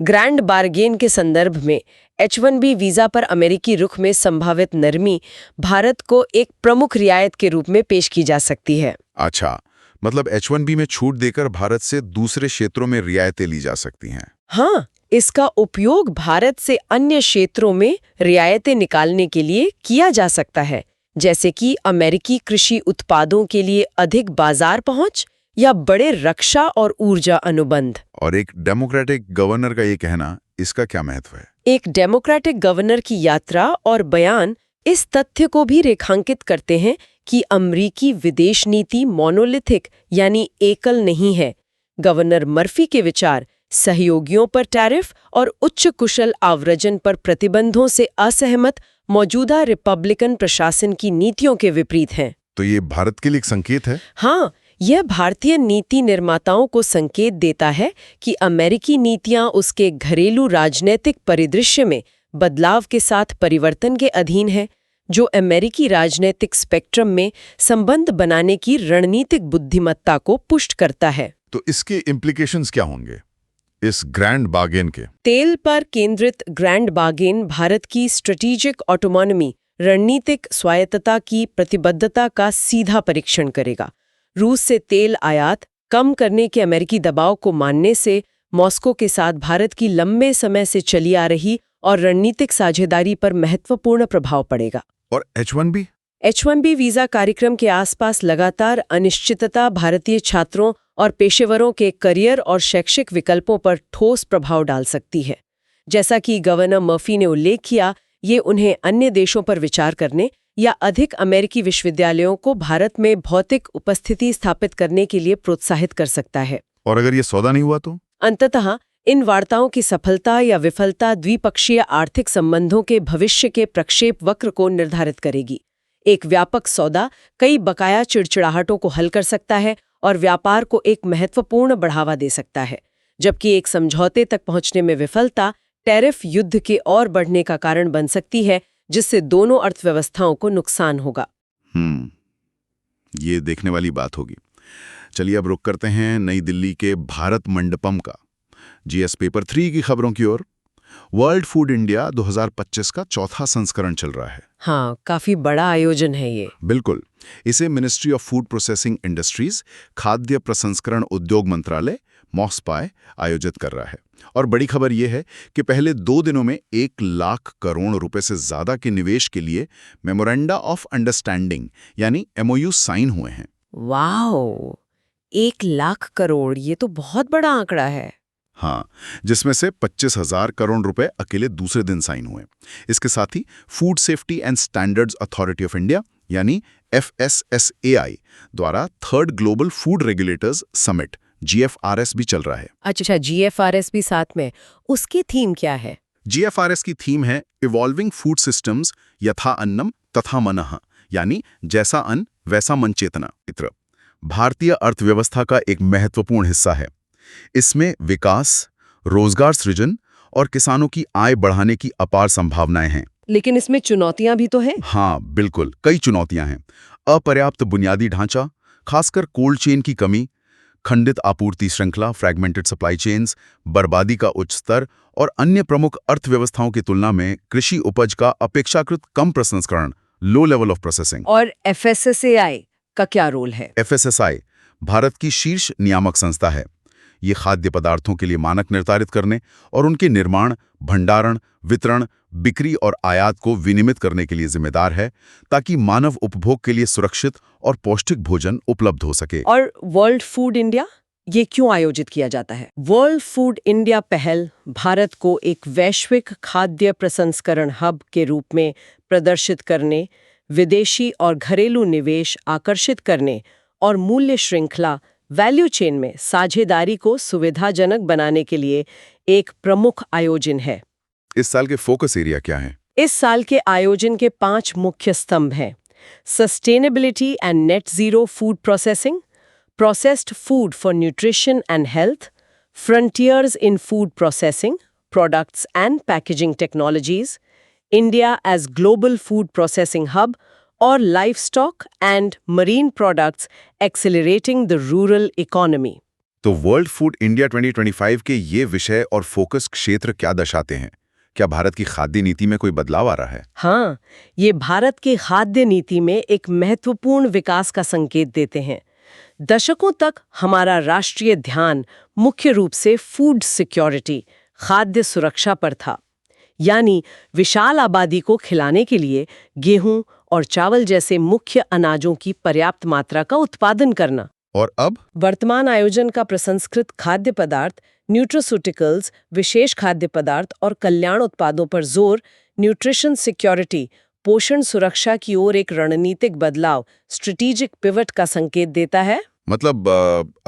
ग्रैंड बार्गेन के संदर्भ में H-1B वीजा पर अमेरिकी रुख में संभावित नरमी भारत को एक प्रमुख रियायत के रूप में पेश की जा सकती है। अच्छा, मतलब H-1B में छूट देकर भारत से दूसरे क्षेत्रों में रियायतें ली जा सकती हैं। हाँ, इसका उपयोग भारत से अन्य क्षेत्रों में रियायतें निकालने के लिए किया जा सकता है, जैसे कि अमेरिकी कृषि उत्पादों के लिए अधिक बाजार पहुंच या बड़े रक्षा और ऊर्जा अनुबंध। और एक डेमोक्रेटिक गवर्नर का ये कहना, इसका क्या महत्व है? एक डेमोक्रेटिक गवर्नर की यात्रा और बयान इस तथ्य को भी रेखांकित करते हैं कि अमेरिकी विदेश नीति मोनोलिथिक यानी एकल नहीं है। गवर्नर मर्फी के विचार सहयोगियों पर टैरिफ और उच्च कुशल आव्रजन पर प्रतिबंधों से असहमत मौजूदा रिपब्लिकन प्रशासन की नीतियों के विपरीत हैं। तो ये भारत के लिए एक संकेत है? हाँ, यह भारतीय नीति निर्माताओं को संकेत देता है कि अमेरिकी नीतियां उसके घरेलू राजनीतिक परिदृश्य में बदलाव के साथ परिवर्तन के अधीन है, जो अमेरिकी राजनीतिक स्पेक्ट्रम में संबंध बनाने की रणनीतिक बुद्धिमत्ता को पुष्ट करता है। तो इसके इम्प्लीकेशंस क्या होंगे इस ग्रैंड बार्गेन के? तेल पर केंद्रित ग्रैंड बार्गेन भारत की स्ट्रेटेजिक ऑटोनॉमी, रणनीतिक स्वायत्तता की प्रतिबद्धता का सीधा परीक्षण करेगा। रूस से तेल आयात कम करने के अमेरिकी दबाव को मानने से मॉस्को के साथ भारत की लंबे समय से चली आ रही और रणनीतिक साझेदारी पर महत्वपूर्ण प्रभाव पड़ेगा। और H-1B? H-1B वीजा कार्यक्रम के आसपास लगातार अनिश्चितता भारतीय छात्रों और पेशेवरों के करियर और शैक्षिक विकल्पों पर ठोस प्रभाव डाल सकती है। जैसा कि गवर्नर मर्फी ने उल्लेख किया, ये उन्हें अन्य देशों पर विचार करने या अधिक अमेरिकी विश्वविद्यालयों को भारत में भौतिक उपस्थिति स्थापित करने के लिए प्रोत्साहित कर सकता है। और अगर ये सौदा नहीं हुआ तो? अंततः इन वार्ताओं की सफलता या विफलता द्विपक्षीय आर्थिक संबंधों के भविष्य के प्रक्षेप वक्र को निर्धारित करेगी। एक व्यापक सौदा कई बकाया चिड़चिड़ाहटों को हल कर सकता है और व्यापार को एक महत्वपूर्ण बढ़ावा दे सकता है, जबकि एक समझौते तक पहुंचने में विफलता टैरिफ युद्ध के और बढ़ने का कारण बन सकती है, जिससे दोनों अर्थव्यवस्थाओं को नुकसान होगा। ये देखने वाली बात होगी। चलिए अब रुक करते हैं नई दिल्ली के भारत मंडपम का GS पेपर 3 की खबरों की ओर। वर्ल्ड फूड इंडिया 2025 का चौथा संस्करण चल रहा है। हाँ, काफी बड़ा आयोजन है ये। बिल्कुल। इसे ministry of food processing industries, खाद्य प्रसंस्करण उद्योग मंत्रालय मॉस्पाई आयोजित कर रहा है। और बड़ी खबर यह है कि पहले 2 दिनों में 1 लाख करोड़ रुपए से ज्यादा के निवेश के लिए मेमोरेंडा ऑफ अंडरस्टैंडिंग यानी MOU साइन हुए हैं। वाओ, 1 लाख करोड़, ये तो बहुत बड़ा आंकड़ा है। हाँ, जिसमें से 25,000 करोड़ रुपए अकेले दूसरे दिन साइन हुए। इसके साथ ही food safety and standards authority of India यानी FSSAI द्वारा 3rd global food regulators summit GFRS भी चल रहा है। अच्छा, GFRS भी साथ में। उसकी थीम क्या है? GFRS की थीम है इवॉल्विंग फूड सिस्टम्स यथा अन्नम तथा मनः, यानी जैसा अन्न वैसा मन चेतना। भारतीय अर्थव्यवस्था का एक महत्वपूर्ण हिस्सा है। इसमें विकास, रोजगार सृजन और किसानों की आय बढ़ाने की अपार संभावनाएं हैं। लेकिन इसमें चुनौतियां भी तो हैं। हाँ, बिल्कुल, कई चुनौतियां हैं। अपर्याप्त बुनियादी ढांचा, खासकर कोल्ड चेन की कमी, खंडित आपूर्ति श्रृंखला फ्रैगमेंटेड सप्लाई चेन्स, बर्बादी का उच्च स्तर और अन्य प्रमुख अर्थव्यवस्थाओं की तुलना में कृषि उपज का अपेक्षाकृत कम प्रसंस्करण लो लेवल ऑफ प्रोसेसिंग। और FSSAI का क्या रोल है? FSSAI भारत की शीर्ष नियामक संस्था है। ये खाद्य पदार्थों के लिए मानक निर्धारित करने और उनके निर्माण, भंडारण, वितरण, बिक्री और आयात को विनियमित करने के लिए जिम्मेदार है, ताकि मानव उपभोग के लिए सुरक्षित और पौष्टिक भोजन उपलब्ध हो सके। और वर्ल्ड फूड इंडिया, ये क्यों आयोजित किया जाता है? वर्ल्ड फूड इंडिया पहल भारत को एक वैश्विक खाद्य प्रसंस्करण हब के रूप में प्रदर्शित करने, विदेशी और घरेलू निवेश आकर्षित करने और मूल्य श्रृंखला वैल्यू चेन में साझेदारी को सुविधाजनक बनाने के लिए एक प्रमुख आयोजन है। इस साल के फोकस एरिया क्या है? इस साल के आयोजन के 5 मुख्य स्तंभ हैं: sustainability and net zero food processing, processed food for nutrition and health, frontiers in food processing, products and packaging technologies, India as global food processing hub और livestock and marine products accelerating the rural economy. तो world food India 2025 के ये विषय और focus क्षेत्र क्या दर्शाते हैं? क्या भारत की खाद्य नीति में कोई बदलाव आ रहा है? हाँ, ये भारत की खाद्य नीति में एक महत्वपूर्ण विकास का संकेत देते हैं। दशकों तक हमारा राष्ट्रीय ध्यान मुख्य रूप से फूड सिक्योरिटी, खाद्य सुरक्षा पर था, यानी विशाल आबादी को खिलाने के लिए गेहूं और चावल जैसे मुख्य अनाजों की पर्याप्त मात्रा का उत्पादन करना। और अब वर्तमान आयोजन का प्रसंस्कृत खाद्य पदार्थ, न्यूट्रास्यूटिकल्स, विशेष खाद्य पदार्थ और कल्याण उत्पादों पर जोर, न्यूट्रिशन सिक्योरिटी, पोषण सुरक्षा की ओर एक रणनीतिक बदलाव, स्ट्रेटेजिक पिवट का संकेत देता है। मतलब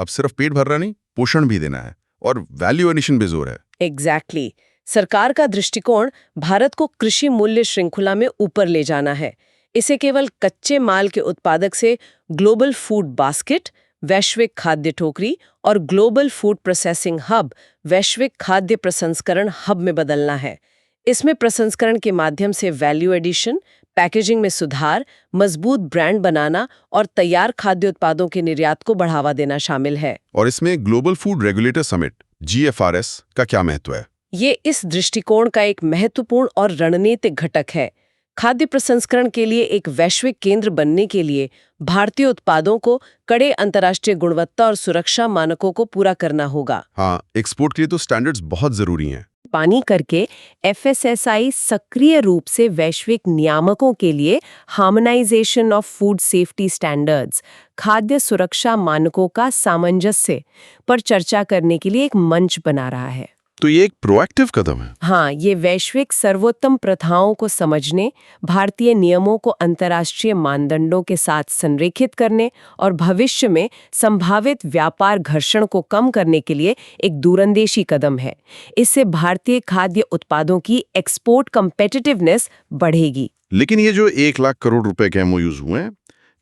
अब सिर्फ पेट भर रहा नहीं, पोषण भी देना है और वैल्यू एडिशन भी जोर है। एग्जैक्टली। सरकार का दृष्टिकोण भारत को कृषि मूल्य श्रृंखला में ऊपर ले जाना है। इसे केवल कच्चे माल के उत्पादक से ग्लोबल फूड बास्केट, वैश्विक खाद्य टोकरी और ग्लोबल फूड प्रोसेसिंग हब, वैश्विक खाद्य प्रसंस्करण हब में बदलना है। इसमें प्रसंस्करण के माध्यम से वैल्यू एडिशन, पैकेजिंग में सुधार, मजबूत ब्रांड बनाना और तैयार खाद्य उत्पादों के निर्यात को बढ़ावा देना शामिल है। और इसमें global food regulator summit GFRS का क्या महत्व है? ये इस दृष्टिकोण का एक महत्वपूर्ण और रणनीतिक घटक है। खाद्य प्रसंस्करण के लिए एक वैश्विक केंद्र बनने के लिए भारतीय उत्पादों को कड़े अंतर्राष्ट्रीय गुणवत्ता और सुरक्षा मानकों को पूरा करना होगा। हाँ, एक्सपोर्ट के लिए तो स्टैंडर्ड्स बहुत जरूरी हैं। पानी करके FSSAI सक्रिय रूप से वैश्विक नियामकों के लिए harmonisation of food safety standards, खाद्य सुरक्षा मानकों का सामंजस्य पर चर्चा करने के लिए एक मंच बना रहा है। तो ये एक प्रोएक्टिव कदम है। हाँ, ये वैश्विक सर्वोत्तम प्रथाओं को समझने, भारतीय नियमों को अंतर्राष्ट्रीय मानदंडों के साथ संरेखित करने और भविष्य में संभावित व्यापार घर्षण को कम करने के लिए एक दूरंदेशी कदम है। इससे भारतीय खाद्य उत्पादों की एक्सपोर्ट कम्पिटिटिवनेस बढ़ेगी। लेकिन ये जो 1 लाख करोड़ रुपए के MOUs हुए हैं,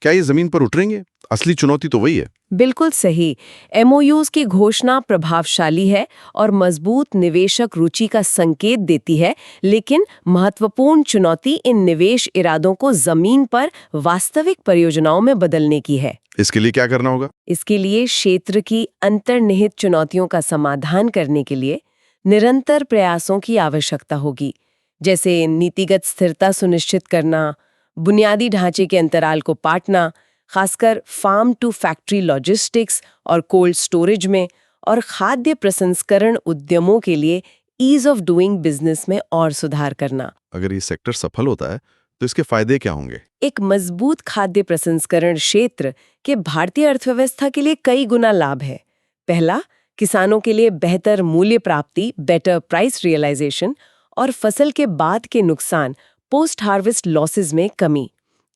क्या ये जमीन पर उतरेंगे? असली चुनौती तो वही है। बिल्कुल सही। MOUs की घोषणा प्रभावशाली है और मजबूत निवेशक रुचि का संकेत देती है, लेकिन महत्वपूर्ण चुनौती इन निवेश इरादों को जमीन पर वास्तविक परियोजनाओं में बदलने की है। इसके लिए क्या करना होगा? इसके लिए क्षेत्र की अंतर्निहित चुनौतियों का समाधान करने के लिए निरंतर प्रयासों की आवश्यकता होगी, जैसे नीतिगत स्थिरता सुनिश्चित करना, बुनियादी ढांचे के अंतराल को पाटना, खासकर फार्म टू फैक्ट्री लॉजिस्टिक्स और कोल्ड स्टोरेज में, और खाद्य प्रसंस्करण उद्यमों के लिए ईज ऑफ डूइंग बिजनेस में और सुधार करना। अगर ये सेक्टर सफल होता है तो इसके फायदे क्या होंगे? एक मजबूत खाद्य प्रसंस्करण क्षेत्र के भारतीय अर्थव्यवस्था के लिए कई गुना लाभ है। पहला, किसानों के लिए बेहतर मूल्य प्राप्ति, बेटर प्राइस रियलाइजेशन और फसल के बाद के नुकसान, पोस्ट हार्वेस्ट लॉसेस में कमी।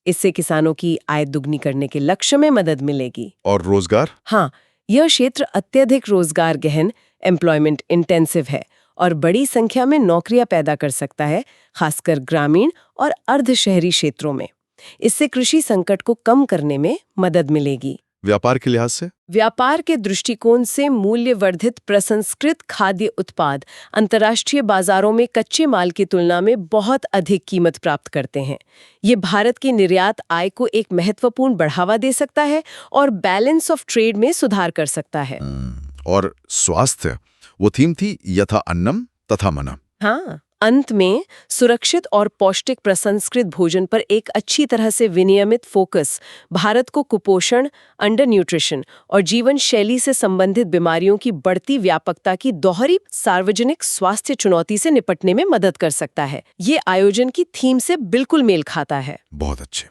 इससे किसानों की आय दुगनी करने के लक्ष्य में मदद मिलेगी। और रोजगार? हाँ, यह क्षेत्र अत्यधिक रोजगार गहन, एम्प्लॉयमेंट इंटेंसिव है और बड़ी संख्या में नौकरियां पैदा कर सकता है, खासकर ग्रामीण और अर्ध शहरी क्षेत्रों में। इससे कृषि संकट को कम करने में मदद मिलेगी। व्यापार के लिहाज से? व्यापार के दृष्टिकोण से मूल्यवर्धित प्रसंस्कृत खाद्य उत्पाद अंतर्राष्ट्रीय बाजारों में कच्चे माल की तुलना में बहुत अधिक कीमत प्राप्त करते हैं। ये भारत की निर्यात आय को एक महत्वपूर्ण बढ़ावा दे सकता है और बैलेंस ऑफ ट्रेड में सुधार कर सकता है। और स्वास्थ्य, वो थीम थी यथा अन्नम तथा मनम। हाँ, अंत में सुरक्षित और पौष्टिक प्रसंस्कृत भोजन पर एक अच्छी तरह से विनियमित फोकस भारत को कुपोषण, अंडर न्यूट्रिशन और जीवन शैली से संबंधित बीमारियों की बढ़ती व्यापकता की दोहरी सार्वजनिक स्वास्थ्य चुनौती से निपटने में मदद कर सकता है। ये आयोजन की थीम से बिल्कुल मेल खाता है। बहुत अच्छे।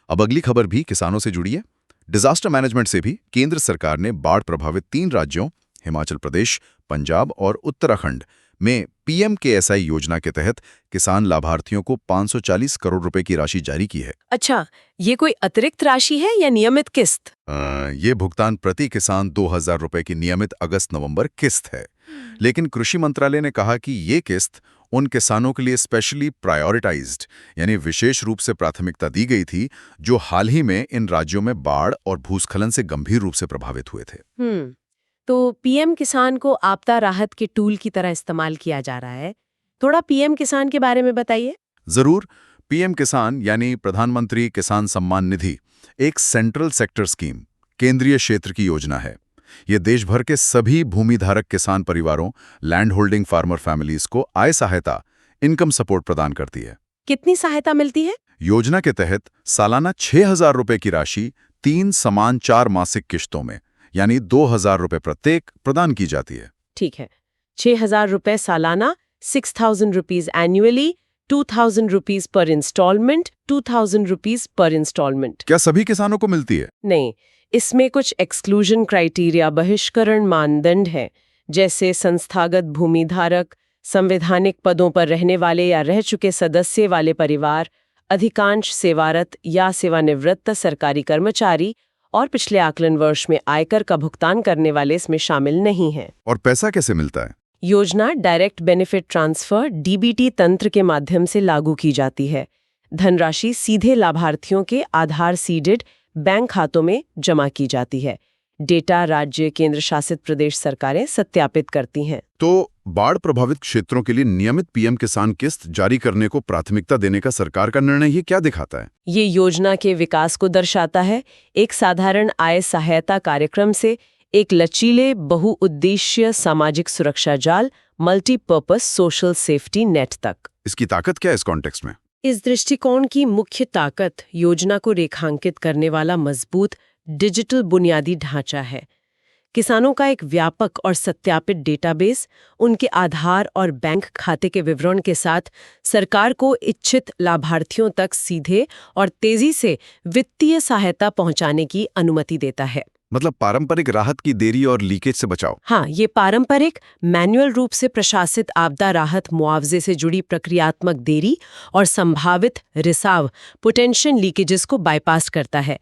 अब अगली खबर भी किसानों से जुड़ी है। डिजास्टर मैनेजमेंट से भी केंद्र सरकार ने बाढ़ प्रभावित 3 राज्यों हिमाचल प्रदेश, पंजाब और उत्तराखंड में PMKSI योजना के तहत किसान लाभार्थियों को 540 करोड़ रुपए की राशि जारी की है। अच्छा, ये कोई अतिरिक्त राशि है या नियमित किस्त? ये भुगतान प्रति किसान 2000 रुपए की नियमित अगस्त-नवंबर किस्त है। लेकिन कृषि मंत्रालय ने कहा कि ये किस्त उन किसानों के लिए स्पेशली प्रायोरिटाइज्ड यानी विशेष रूप से प्राथमिकता दी गई थी जो हाल ही में इन राज्यों में बाढ़ और भूस्खलन से गंभीर रूप से प्रभावित हुए थे। तो पीएम किसान को आपदा राहत के टूल की तरह इस्तेमाल किया जा रहा है। थोड़ा पीएम किसान के बारे में बताइए। जरूर। पीएम किसान यानी प्रधानमंत्री किसान सम्मान निधि एक सेंट्रल सेक्टर स्कीम, केंद्रीय क्षेत्र की योजना है। ये देश भर के सभी भूमिधारक किसान परिवारों, लैंड होल्डिंग फार्मर फैमिलीज को आय सहायता, इनकम सपोर्ट प्रदान करती है। कितनी सहायता मिलती है? योजना के तहत सालाना 6,000 रुपए की राशि 3 समान 4 मासिक किश्तों में यानी 2,000 रुपए प्रत्येक प्रदान की जाती है। ठीक है, 6,000 रुपए सालाना, 6,000 rupees annually, 2,000 rupees per installment, 2,000 rupees per installment. क्या सभी किसानों को मिलती है? नहीं, इसमें कुछ एक्सक्लूजन क्राइटेरिया, बहिष्करण मानदंड है, जैसे संस्थागत भूमिधारक, संवैधानिक पदों पर रहने वाले या रह चुके सदस्य वाले परिवार, अधिकांश सेवारत या सेवानिवृत्त सरकारी कर्मचारी और पिछले आकलन वर्ष में आयकर का भुगतान करने वाले इसमें शामिल नहीं हैं। और पैसा कैसे मिलता है? योजना डायरेक्ट बेनिफिट ट्रांसफर डीबीटी तंत्र के माध्यम से लागू की जाती है। धनराशि सीधे लाभार्थियों के आधार सीडेड बैंक खातों में जमा की जाती है। डेटा राज्य केंद्र शासित प्रदेश सरकारें सत्यापित करती हैं। तो बाढ़ प्रभावित क्षेत्रों के लिए नियमित पीएम किसान किस्त जारी करने को प्राथमिकता देने का सरकार का निर्णय ये क्या दिखाता है? ये योजना के विकास को दर्शाता है, एक साधारण आय सहायता कार्यक्रम से एक लचीले बहुउद्देश्य सामाजिक सुरक्षा जाल, मल्टीपर्पस सोशल सेफ्टी नेट तक। इसकी ताकत क्या है इस कॉन्टेक्स्ट में? इस दृष्टिकोण की मुख्य ताकत योजना को रेखांकित करने वाला मजबूत डिजिटल बुनियादी ढांचा है। किसानों का एक व्यापक और सत्यापित डेटाबेस, उनके आधार और बैंक खाते के विवरण के साथ सरकार को इच्छित लाभार्थियों तक सीधे और तेजी से वित्तीय सहायता पहुंचाने की अनुमति देता है। मतलब पारंपरिक राहत की देरी और लीकेज से बचाव। हाँ, ये पारंपरिक मैनुअल रूप से प्रशासित आपदा राहत मुआवजे से जुड़ी प्रक्रियात्मक देरी और संभावित रिसाव पोटेंशियल लीकेजेस को बाईपास करता है।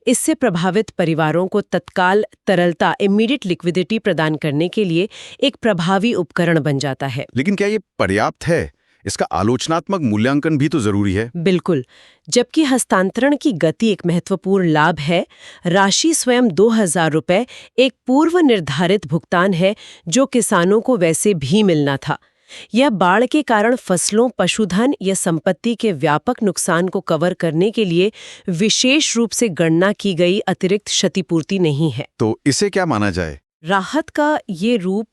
इससे प्रभावित परिवारों को तत्काल तरलता, इमीडिएट लिक्विडिटी प्रदान करने के लिए एक प्रभावी उपकरण बन जाता है। लेकिन क्या ये पर्याप्त है? इसका आलोचनात्मक मूल्यांकन भी तो जरूरी है। बिल्कुल। जबकि हस्तांतरण की गति एक महत्वपूर्ण लाभ है, राशि स्वयं 2,000 रुपए एक पूर्व निर्धारित भुगतान है जो किसानों को वैसे भी मिलना था। यह बाढ़ के कारण फसलों, पशुधन या संपत्ति के व्यापक नुकसान को कवर करने के लिए विशेष रूप से गणना की गई अतिरिक्त क्षतिपूर्ति नहीं है। तो इसे क्या माना जाए? राहत का ये रूप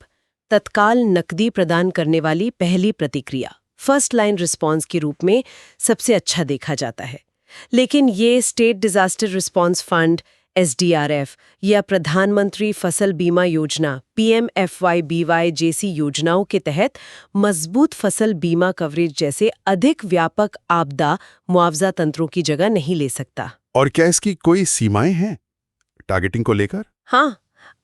तत्काल नकदी प्रदान करने वाली पहली प्रतिक्रिया, फर्स्ट लाइन रिस्पॉन्स के रूप में सबसे अच्छा देखा जाता है। लेकिन ये state disaster response fund SDRF या प्रधानमंत्री फसल बीमा योजना PMFYBY जैसी योजनाओं के तहत मजबूत फसल बीमा कवरेज जैसे अधिक व्यापक आपदा मुआवजा तंत्रों की जगह नहीं ले सकता। और क्या इसकी कोई सीमाएं हैं टारगेटिंग को लेकर? हाँ,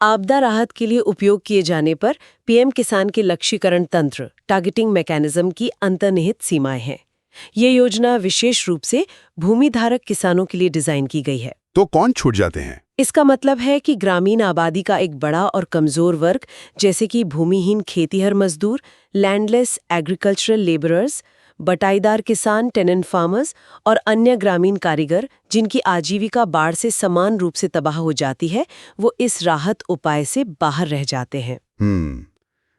आपदा राहत के लिए उपयोग किए जाने पर पीएम किसान के लक्ष्यीकरण तंत्र टारगेटिंग मैकेनिज्म की अंतर्निहित सीमाएं हैं। ये योजना विशेष रूप से भूमिधारक किसानों के लिए डिजाइन की गई है। तो कौन छूट जाते हैं? इसका मतलब है कि ग्रामीण आबादी का एक बड़ा और कमजोर वर्ग, जैसे कि भूमिहीन खेतीहर मजदूर, लैंडलेस एग्रीकल्चरल लेबरर्स, बटाईदार किसान टेनेंट फार्मर्स और अन्य ग्रामीण कारीगर जिनकी आजीविका बाढ़ से समान रूप से तबाह हो जाती है, वो इस राहत उपाय से बाहर रह जाते हैं।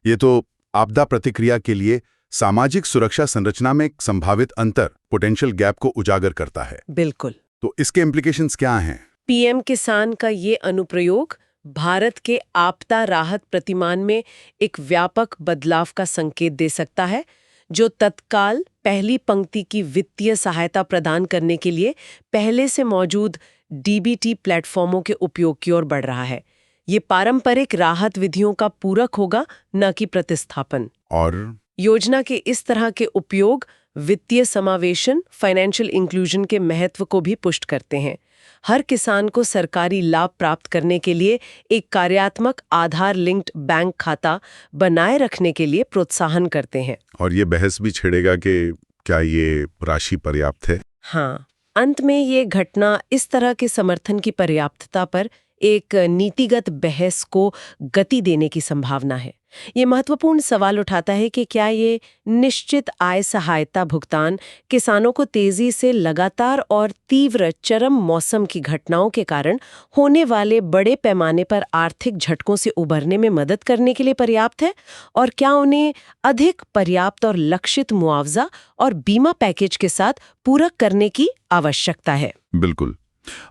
ये तो आपदा प्रतिक्रिया के लिए सामाजिक सुरक्षा संरचना में एक संभावित अंतर, पोटेंशियल गैप को उजागर करता है। बिल्कुल। तो इसके इम्प्लीकेशंस क्या हैं? पीएम किसान का ये अनुप्रयोग भारत के आपदा राहत प्रतिमान में एक व्यापक बदलाव का संकेत दे सकता है, जो तत्काल पहली पंक्ति की वित्तीय सहायता प्रदान करने के लिए पहले से मौजूद डीबीटी प्लेटफॉर्मों के उपयोग की ओर बढ़ रहा है। ये पारंपरिक राहत विधियों का पूरक होगा, न कि प्रतिस्थापन। और योजना के इस तरह के उपयोग वित्तीय समावेशन, फाइनेंशियल इंक्लूजन के महत्व को भी पुष्ट करते हैं। हर किसान को सरकारी लाभ प्राप्त करने के लिए एक कार्यात्मक आधार लिंक्ड बैंक खाता बनाए रखने के लिए प्रोत्साहन करते हैं। और ये बहस भी छिड़ेगा कि क्या ये राशि पर्याप्त है? हाँ, अंत में ये घटना इस तरह के समर्थन की पर्याप्तता पर एक नीतिगत बहस को गति देने की संभावना है। ये महत्वपूर्ण सवाल उठाता है कि क्या ये निश्चित आय सहायता भुगतान किसानों को तेजी से लगातार और तीव्र चरम मौसम की घटनाओं के कारण होने वाले बड़े पैमाने पर आर्थिक झटकों से उबरने में मदद करने के लिए पर्याप्त है, और क्या उन्हें अधिक पर्याप्त और लक्षित मुआवजा और बीमा पैकेज के साथ पूरक करने की आवश्यकता है। बिल्कुल।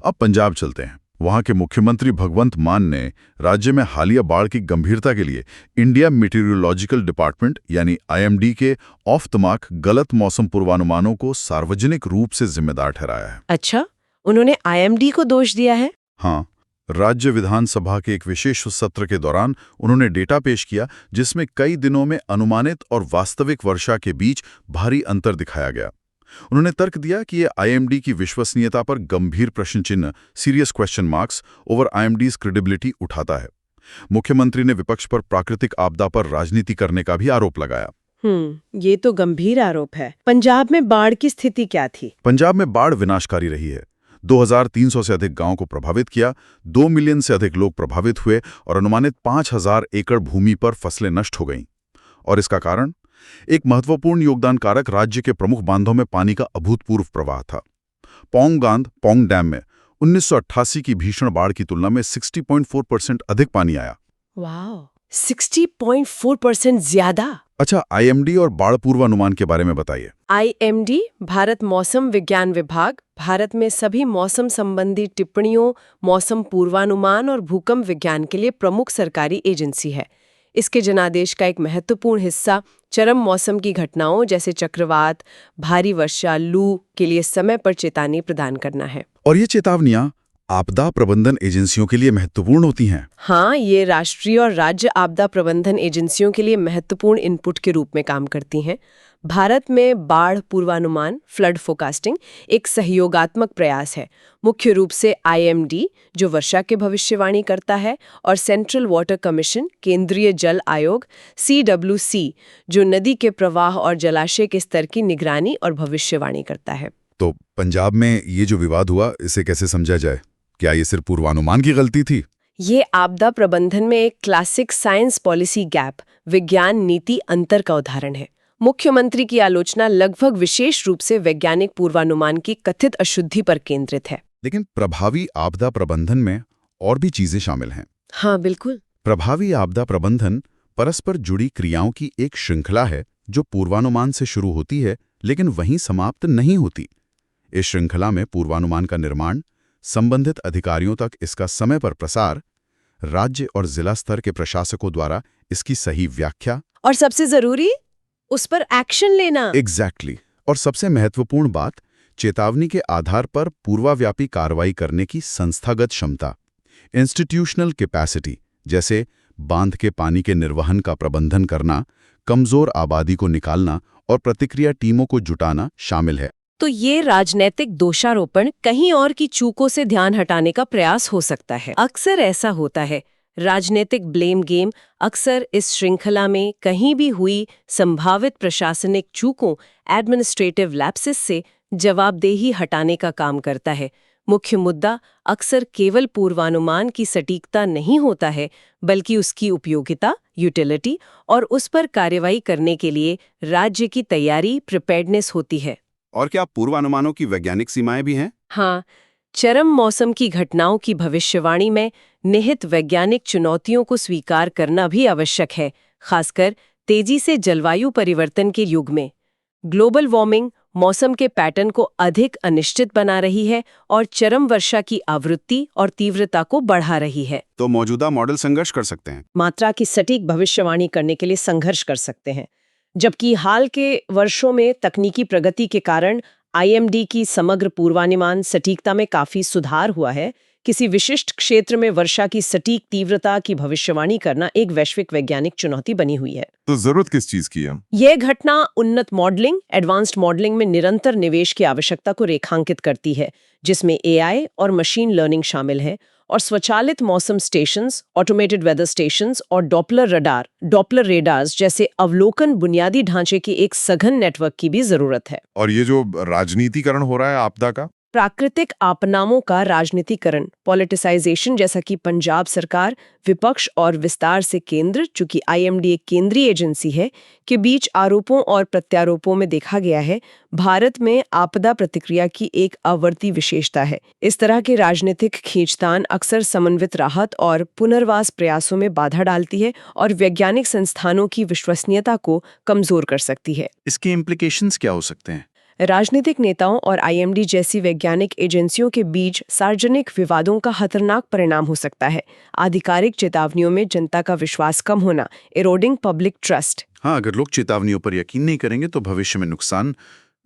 अब पंजाब चलते हैं। वहां के मुख्यमंत्री भगवंत मान ने राज्य में हालिया बाढ़ की गंभीरता के लिए इंडिया मीटीरियोलॉजिकल डिपार्टमेंट यानी IMD के ऑफ द मार्क गलत मौसम पूर्वानुमानों को सार्वजनिक रूप से जिम्मेदार ठहराया है। अच्छा, उन्होंने IMD को दोष दिया है? हाँ, राज्य विधानसभा के एक विशेष सत्र के दौरान उन्होंने डेटा पेश किया जिसमें कई दिनों में अनुमानित और वास्तविक वर्षा के बीच भारी अंतर दिखाया गया। उन्होंने तर्क दिया कि ये IMD की विश्वसनीयता पर गंभीर प्रश्न चिन्ह serious question marks over IMD's credibility उठाता है। मुख्यमंत्री ने विपक्ष पर प्राकृतिक आपदा पर राजनीति करने का भी आरोप लगाया। ये तो गंभीर आरोप है। पंजाब में बाढ़ की स्थिति क्या थी? पंजाब में बाढ़ विनाशकारी रही है। 2300 से अधिक गांवों को प्रभावित किया, 2 मिलियन से अधिक लोग प्रभावित हुए और अनुमानित 5000 एकड़ भूमि पर फसलें नष्ट हो गईं। और इसका कारण एक महत्वपूर्ण योगदान कारक राज्य के प्रमुख बांधों में पानी का अभूतपूर्व प्रवाह था। पोंग डैम में 1988 की भीषण बाढ़ की तुलना में 60.4% अधिक पानी आया। वाह, 60.4% ज्यादा। अच्छा, IMD और बाढ़ पूर्वानुमान के बारे में बताइए। IMD भारत मौसम विज्ञान विभाग भारत में सभी मौसम संबंधी टिप्पणियों, मौसम पूर्वानुमान और भूकंप विज्ञान के लिए प्रमुख सरकारी एजेंसी है। इसके जनादेश का एक महत्वपूर्ण हिस्सा चरम मौसम की घटनाओं जैसे चक्रवात, भारी वर्षा, लू के लिए समय पर चेतावनी प्रदान करना है। और ये चेतावनियां आपदा प्रबंधन एजेंसियों के लिए महत्वपूर्ण होती हैं। हाँ, ये राष्ट्रीय और राज्य आपदा प्रबंधन एजेंसियों के लिए महत्वपूर्ण इनपुट के रूप में काम करती हैं। भारत में बाढ़ पूर्वानुमान फ्लड फोरकास्टिंग एक सहयोगात्मक प्रयास है। मुख्य रूप से IMD जो वर्षा के भविष्यवाणी करता है और सेंट्रल वाटर कमीशन केंद्रीय जल आयोग CWC जो नदी के प्रवाह और जलाशय के स्तर की निगरानी और भविष्यवाणी करता है। तो पंजाब में ये जो विवाद हुआ, इसे कैसे समझा जाए? क्या ये सिर्फ पूर्वानुमान की गलती थी? ये आपदा प्रबंधन में एक क्लासिक साइंस पॉलिसी गैप, विज्ञान नीति अंतर का उदाहरण है। मुख्यमंत्री की आलोचना लगभग विशेष रूप से वैज्ञानिक पूर्वानुमान की कथित अशुद्धि पर केंद्रित है। लेकिन प्रभावी आपदा प्रबंधन में और भी चीजें शामिल हैं। हाँ, बिल्कुल। प्रभावी आपदा प्रबंधन परस्पर जुड़ी क्रियाओं की एक श्रृंखला है जो पूर्वानुमान से शुरू होती है लेकिन वहीं समाप्त नहीं होती। इस श्रृंखला में पूर्वानुमान का निर्माण, संबंधित अधिकारियों तक इसका समय पर प्रसार, राज्य और जिला स्तर के प्रशासकों द्वारा इसकी सही व्याख्या और सबसे जरूरी, उस पर एक्शन लेना। एग्जैक्टली। और सबसे महत्वपूर्ण बात, चेतावनी के आधार पर पूर्वाव्यापी कार्रवाई करने की संस्थागत क्षमता, इंस्टीट्यूशनल कैपेसिटी, जैसे बांध के पानी के निर्वहन का प्रबंधन करना, कमजोर आबादी को निकालना और प्रतिक्रिया टीमों को जुटाना शामिल है। तो ये राजनैतिक दोषारोपण कहीं और की चूकों से ध्यान हटाने का प्रयास हो सकता है। अक्सर ऐसा होता है। राजनीतिक ब्लेम गेम अक्सर इस श्रृंखला में कहीं भी हुई संभावित प्रशासनिक चूकों, एडमिनिस्ट्रेटिव लैप्सेस से जवाबदेही हटाने का काम करता है। मुख्य मुद्दा अक्सर केवल पूर्वानुमान की सटीकता नहीं होता है, बल्कि उसकी उपयोगिता, यूटिलिटी और उस पर कार्रवाई करने के लिए राज्य की तैयारी, प्रिपेयर्डनेस होती है। और क्या पूर्वानुमानों की वैज्ञानिक सीमाएं भी हैं? हाँ, चरम मौसम की घटनाओं की भविष्यवाणी में निहित वैज्ञानिक चुनौतियों को स्वीकार करना भी आवश्यक है, खासकर तेजी से जलवायु परिवर्तन के युग में। ग्लोबल वार्मिंग मौसम के पैटर्न को अधिक अनिश्चित बना रही है और चरम वर्षा की आवृत्ति और तीव्रता को बढ़ा रही है। तो मौजूदा मॉडल संघर्ष कर सकते हैं। मात्रा की सटीक भविष्यवाणी करने के लिए संघर्ष कर सकते हैं, जबकि हाल के वर्षों में तकनीकी प्रगति के कारण IMD की समग्र पूर्वानुमान सटीकता में काफी सुधार हुआ है। किसी विशिष्ट क्षेत्र में वर्षा की सटीक तीव्रता की भविष्यवाणी करना एक वैश्विक वैज्ञानिक चुनौती बनी हुई है। तो जरूरत किस चीज की है? यह घटना उन्नत मॉडलिंग, एडवांस्ड मॉडलिंग में निरंतर निवेश की आवश्यकता को रेखांकित करती है, जिसमें AI और मशीन लर्निंग शामिल है, और स्वचालित मौसम स्टेशंस, ऑटोमेटेड वेदर स्टेशंस और डॉपलर रेडार्स जैसे अवलोकन बुनियादी ढांचे के एक सघन नेटवर्क की भी जरूरत है। और ये जो राजनीतिकरण हो रहा है आपदा का, प्राकृतिक आपदाओं का राजनीतिकरण, पॉलिटिसाइजेशन, जैसा कि पंजाब सरकार, विपक्ष और विस्तार से केंद्र, चूंकि आईएमडी एक केंद्रीय एजेंसी है, के बीच आरोपों और प्रत्यारोपों में देखा गया है, भारत में आपदा प्रतिक्रिया की एक आवर्ती विशेषता है। इस तरह के राजनीतिक खींचतान अक्सर समन्वित राहत और पुनर्वास प्रयासों में बाधा डालती है और वैज्ञानिक संस्थानों की विश्वसनीयता को कमजोर कर सकती है। इसके इम्प्लीकेशंस क्या हो सकते हैं? राजनीतिक नेताओं और आईएमडी जैसी वैज्ञानिक एजेंसियों के बीच सार्वजनिक विवादों का खतरनाक परिणाम हो सकता है। आधिकारिक चेतावनियों में जनता का विश्वास कम होना, इरोडिंग पब्लिक ट्रस्ट। हाँ, अगर लोग चेतावनियों पर यकीन नहीं करेंगे तो भविष्य में नुकसान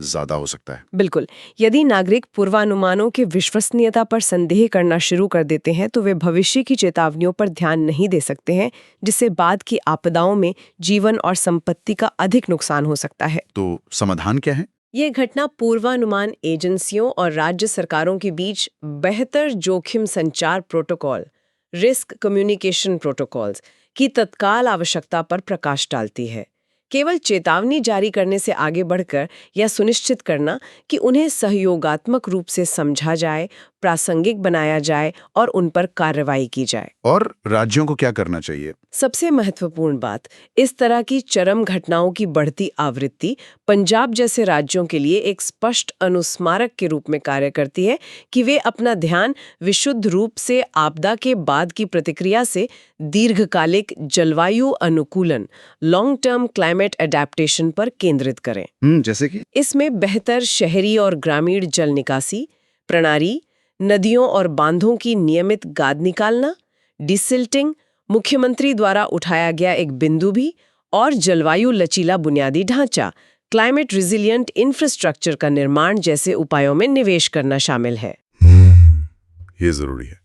ज्यादा हो सकता है। बिल्कुल। यदि नागरिक पूर्वानुमानों की विश्वसनीयता पर संदेह करना शुरू कर देते हैं तो वे भविष्य की चेतावनियों पर ध्यान नहीं दे सकते हैं, जिससे बाद की आपदाओं में जीवन और संपत्ति का अधिक नुकसान हो सकता है। तो समाधान क्या है? ये घटना पूर्वानुमान एजेंसियों और राज्य सरकारों के बीच बेहतर जोखिम संचार प्रोटोकॉल, रिस्क कम्युनिकेशन प्रोटोकॉल्स की तत्काल आवश्यकता पर प्रकाश डालती है। केवल चेतावनी जारी करने से आगे बढ़कर यह सुनिश्चित करना कि उन्हें सहयोगात्मक रूप से समझा जाए, प्रासंगिक बनाया जाए और उन पर कार्रवाई की जाए। और राज्यों को क्या करना चाहिए? सबसे महत्वपूर्ण बात, इस तरह की चरम घटनाओं की बढ़ती आवृत्ति पंजाब जैसे राज्यों के लिए एक स्पष्ट अनुस्मारक के रूप में कार्य करती है कि वे अपना ध्यान विशुद्ध रूप से आपदा के बाद की प्रतिक्रिया से दीर्घकालिक जलवायु अनुकूलन, लॉन्ग टर्म क्लाइमेट एडेप्टेशन पर केंद्रित करें। जैसे कि इसमें बेहतर शहरी और ग्रामीण जल निकासी प्रणाली, नदियों और बांधों की नियमित गाद निकालना, डिसिल्टिंग मुख्यमंत्री द्वारा उठाया गया एक बिंदु भी, और जलवायु लचीला बुनियादी ढांचा, क्लाइमेट रिजिलिएंट इंफ्रास्ट्रक्चर का निर्माण जैसे उपायों में निवेश करना शामिल है। ये जरूरी है।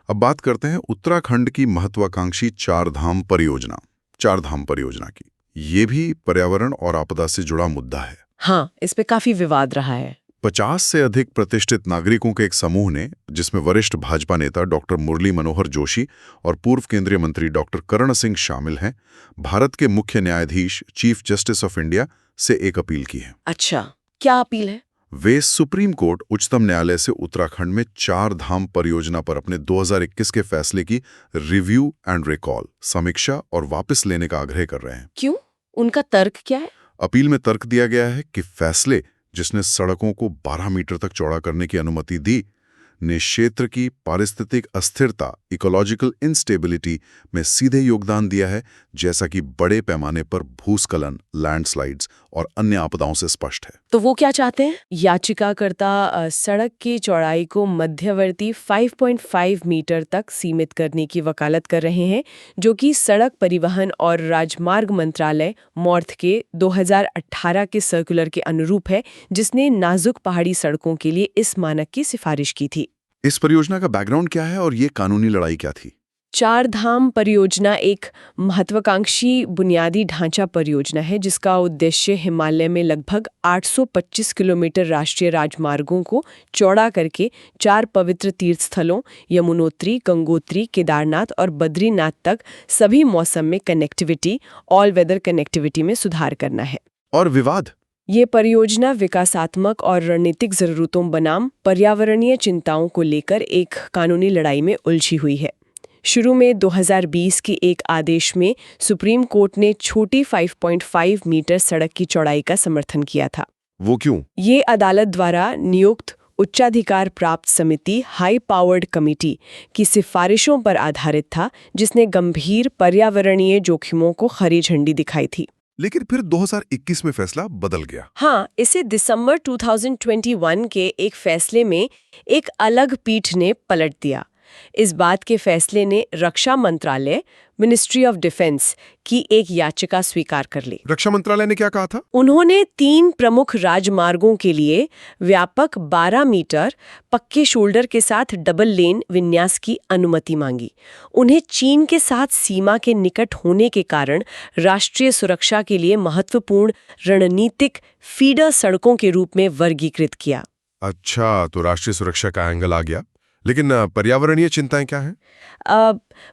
अब बात करते हैं उत्तराखंड की महत्वाकांक्षी चारधाम परियोजना की। ये भी पर्यावरण और आपदा से जुड़ा मुद्दा है। हाँ, इस पे काफी विवाद रहा है। 50 से अधिक प्रतिष्ठित नागरिकों के एक समूह ने, जिसमें वरिष्ठ भाजपा नेता डॉक्टर मुरली मनोहर जोशी और पूर्व केंद्रीय मंत्री डॉक्टर करण सिंह शामिल हैं, भारत के मुख्य न्यायाधीश चीफ जस्टिस ऑफ इंडिया से एक अपील की है। अच्छा, क्या अपील है? वे सुप्रीम कोर्ट उच्चतम न्यायालय से उत्तराखंड में चारधाम परियोजना पर अपने 2021 के फैसले की रिव्यू एंड रिकॉल, समीक्षा और वापस लेने का आग्रह कर रहे हैं। क्यों? उनका तर्क क्या है? अपील में तर्क दिया गया है कि फैसले जिसने सड़कों को 12 मीटर तक चौड़ा करने की अनुमति दी, ने क्षेत्र की पारिस्थितिक अस्थिरता, इकोलॉजिकल इंस्टेबिलिटी में सीधे योगदान दिया है, जैसा कि बड़े पैमाने पर भूस्खलन, लैंडस्लाइड्स और अन्य आपदाओं से स्पष्ट है। तो वो क्या चाहते हैं? याचिकाकर्ता सड़क की चौड़ाई को मध्यवर्ती 5.5 मीटर तक सीमित करने की वकालत कर रहे हैं, जो कि सड़क परिवहन और राजमार्ग मंत्रालय मॉर्थ के 2018 के सर्कुलर के अनुरूप है, जिसने नाजुक पहाड़ी सड़कों के लिए इस मानक की सिफारिश की थी। इस परियोजना का बैकग्राउंड क्या है और ये कानूनी लड़ाई क्या थी? चारधाम परियोजना एक महत्वाकांक्षी बुनियादी ढांचा परियोजना है, जिसका उद्देश्य हिमालय में लगभग 825 किलोमीटर राष्ट्रीय राजमार्गों को चौड़ा करके 4 पवित्र तीर्थ स्थलों यमुनोत्री, गंगोत्री, केदारनाथ और बद्रीनाथ तक सभी मौसम में कनेक्टिविटी, ऑल वेदर कनेक्टिविटी में सुधार करना है। और विवाद? ये परियोजना विकासात्मक और रणनीतिक जरूरतों बनाम पर्यावरणीय चिंताओं को लेकर एक कानूनी लड़ाई में उलझी हुई है। शुरू में 2020 के एक आदेश में सुप्रीम कोर्ट ने छोटी 5.5 मीटर सड़क की चौड़ाई का समर्थन किया था। वो क्यों? ये अदालत द्वारा नियुक्त उच्चाधिकार प्राप्त समिति हाई पावर्ड कमेटी की सिफारिशों पर आधारित था, जिसने गंभीर पर्यावरणीय जोखिमों को हरी झंडी दिखाई थी। लेकिन फिर 2021 में फैसला बदल गया। हाँ, इसे दिसंबर 2021 के एक फैसले में एक अलग पीठ ने पलट दिया। इस बात के फैसले ने रक्षा मंत्रालय, मिनिस्ट्री ऑफ डिफेंस की एक याचिका स्वीकार कर ली। रक्षा मंत्रालय ने क्या कहा था? उन्होंने 3 प्रमुख राजमार्गों के लिए व्यापक 12 मीटर पक्के शोल्डर के साथ डबल लेन विन्यास की अनुमति मांगी। उन्हें चीन के साथ सीमा के निकट होने के कारण राष्ट्रीय सुरक्षा के लिए महत्वपूर्ण रणनीतिक फीडर सड़कों के रूप में वर्गीकृत किया। अच्छा, तो राष्ट्रीय सुरक्षा का एंगल आ गया। लेकिन पर्यावरणीय चिंताएं क्या हैं?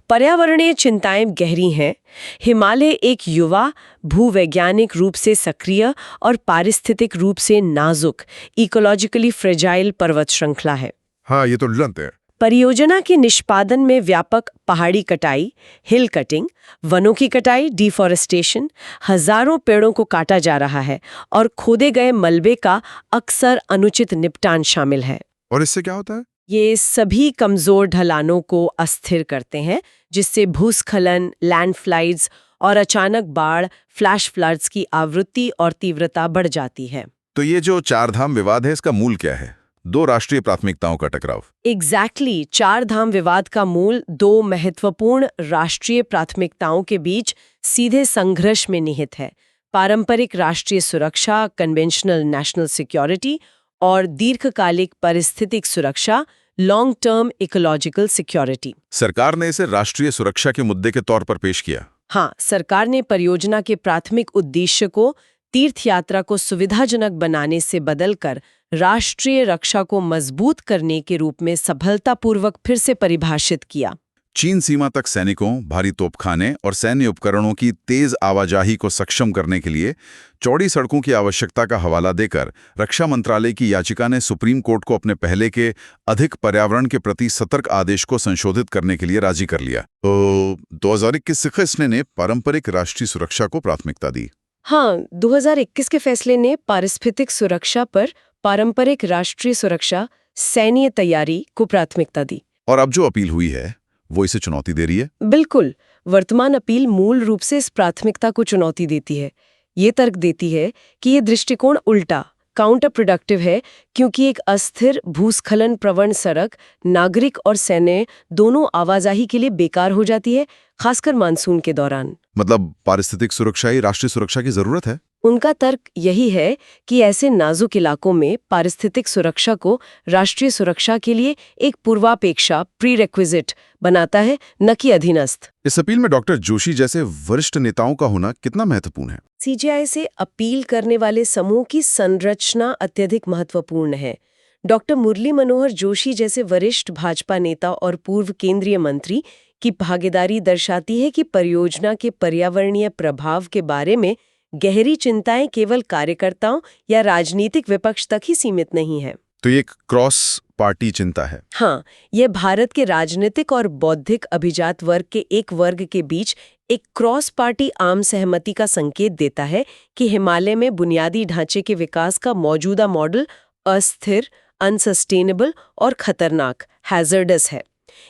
पर्यावरणीय चिंताएं गहरी हैं। हिमालय एक युवा, भूवैज्ञानिक रूप से सक्रिय और पारिस्थितिक रूप से नाजुक इकोलॉजिकली फ्रेजाइल पर्वत श्रृंखला है। हाँ, ये तो डरते हैं। परियोजना के निष्पादन में व्यापक पहाड़ी कटाई, हिल कटिंग, वनों की कटाई, डिफॉरेस्टेशन, हजारों पेड़ों को काटा जा रहा है और खोदे गए मलबे का अक्सर अनुचित निपटान शामिल है। और इससे क्या होता है? ये सभी कमजोर ढलानों को अस्थिर करते हैं, जिससे भूस्खलन, लैंडस्लाइड्स और अचानक बाढ़, फ्लैश फ्लड्स की आवृत्ति और तीव्रता बढ़ जाती है। तो ये जो चारधाम विवाद है, इसका मूल क्या है? दो राष्ट्रीय प्राथमिकताओं का टकराव। एग्जैक्टली, चारधाम विवाद का मूल दो महत्वपूर्ण राष्ट्रीय प्राथमिकताओं के बीच सीधे संघर्ष में निहित है। पारंपरिक राष्ट्रीय सुरक्षा, कन्वेंशनल नेशनल सिक्योरिटी, और दीर्घकालिक पारिस्थितिक सुरक्षा, लॉन्ग टर्म इकोलॉजिकल सिक्योरिटी। सरकार ने इसे राष्ट्रीय सुरक्षा के मुद्दे के तौर पर पेश किया। हाँ, सरकार ने परियोजना के प्राथमिक उद्देश्य को तीर्थयात्रा को सुविधाजनक बनाने से बदलकर राष्ट्रीय रक्षा को मजबूत करने के रूप में सफलतापूर्वक फिर से परिभाषित किया। चीन सीमा तक सैनिकों, भारी तोपखाने और सैन्य उपकरणों की तेज आवाजाही को सक्षम करने के लिए चौड़ी सड़कों की आवश्यकता का हवाला देकर रक्षा मंत्रालय की याचिका ने सुप्रीम कोर्ट को अपने पहले के अधिक पर्यावरण के प्रति सतर्क आदेश को संशोधित करने के लिए राजी कर लिया। तो 2021 के फैसले ने पारंपरिक राष्ट्रीय सुरक्षा को प्राथमिकता दी। हाँ, 2021 के फैसले ने पारिस्थितिक सुरक्षा पर पारंपरिक राष्ट्रीय सुरक्षा, सैन्य तैयारी को प्राथमिकता दी। और अब जो अपील हुई है वो इसे चुनौती दे रही है? बिल्कुल, वर्तमान अपील मूल रूप से इस प्राथमिकता को चुनौती देती है। ये तर्क देती है कि ये दृष्टिकोण उल्टा, काउंटर प्रोडक्टिव है, क्योंकि एक अस्थिर, भूस्खलन प्रवण सड़क नागरिक और सैन्य दोनों आवाजाही के लिए बेकार हो जाती है, खासकर मानसून के दौरान। मतलब पारिस्थितिक सुरक्षा ही राष्ट्रीय सुरक्षा की जरूरत है? उनका तर्क यही है कि ऐसे नाजुक इलाकों में पारिस्थितिक सुरक्षा को राष्ट्रीय सुरक्षा के लिए एक पूर्वापेक्षा, प्रीरेक्विजिट बनाता है, न कि अधीनस्थ। इस अपील में डॉक्टर जोशी जैसे वरिष्ठ नेताओं का होना कितना महत्वपूर्ण है? सीजीआई से अपील करने वाले समूह की संरचना अत्यधिक महत्वपूर्ण है। डॉक्टर मुरली मनोहर जोशी जैसे वरिष्ठ भाजपा नेता और पूर्व केंद्रीय मंत्री की भागीदारी दर्शाती है कि परियोजना के पर्यावरणीय प्रभाव के बारे में गहरी चिंताएं केवल कार्यकर्ताओं या राजनीतिक विपक्ष तक ही सीमित नहीं है। तो ये एक क्रॉस पार्टी चिंता है। हाँ, ये भारत के राजनीतिक और बौद्धिक अभिजात वर्ग के एक वर्ग के बीच एक क्रॉस पार्टी आम सहमति का संकेत देता है कि हिमालय में बुनियादी ढांचे के विकास का मौजूदा मॉडल अस्थिर, अनसस्टेनेबल और खतरनाक, हैजर्डस है।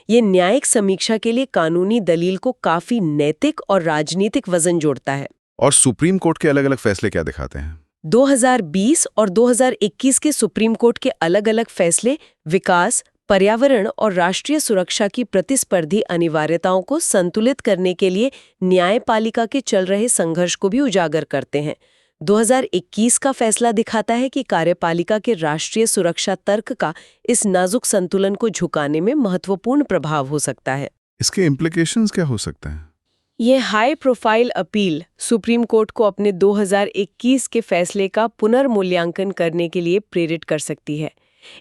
ये न्यायिक समीक्षा के लिए कानूनी दलील को काफी नैतिक और राजनीतिक वजन जोड़ता है। और सुप्रीम कोर्ट के अलग अलग फैसले क्या दिखाते हैं? 2020 और 2021 के सुप्रीम कोर्ट के अलग अलग फैसले विकास, पर्यावरण और राष्ट्रीय सुरक्षा की प्रतिस्पर्धी अनिवार्यताओं को संतुलित करने के लिए न्यायपालिका के चल रहे संघर्ष को भी उजागर करते हैं। 2021 का फैसला दिखाता है कि कार्यपालिका के राष्ट्रीय सुरक्षा तर्क का इस नाजुक संतुलन को झुकाने में महत्वपूर्ण प्रभाव हो सकता है। इसके इम्प्लीकेशंस क्या हो सकते हैं? ये high profile appeal supreme court को अपने 2021 के फैसले का पुनर्मूल्यांकन करने के लिए प्रेरित कर सकती है।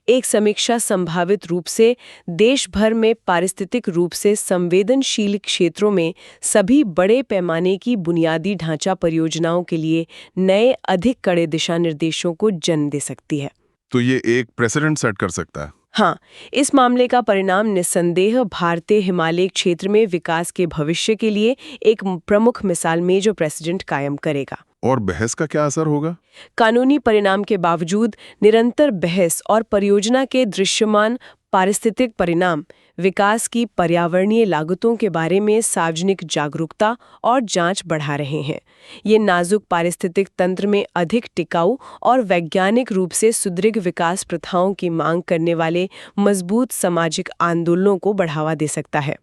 एक समीक्षा संभावित रूप से देश भर में पारिस्थितिक रूप से संवेदनशील क्षेत्रों में सभी बड़े पैमाने की बुनियादी ढांचा परियोजनाओं के लिए नए अधिक कड़े दिशा निर्देशों को जन्म दे सकती है। तो ये एक प्रेसिडेंट सेट कर सकता है। हाँ, इस मामले का परिणाम निस्संदेह भारतीय हिमालय क्षेत्र में विकास के भविष्य के लिए एक प्रमुख मिसाल में जो प्रेसिडेंट कायम करेगा। और बहस का क्या असर होगा? कानूनी परिणाम के बावजूद निरंतर बहस और परियोजना के दृश्यमान पारिस्थितिक परिणाम विकास की पर्यावरणीय लागतों के बारे में सार्वजनिक जागरूकता और जांच बढ़ा रहे हैं। ये नाजुक पारिस्थितिक तंत्र में अधिक टिकाऊ और वैज्ञानिक रूप से सुदृढ़ विकास प्रथाओं की मांग करने वाले मजबूत सामाजिक आंदोलनों को बढ़ावा दे सकता है।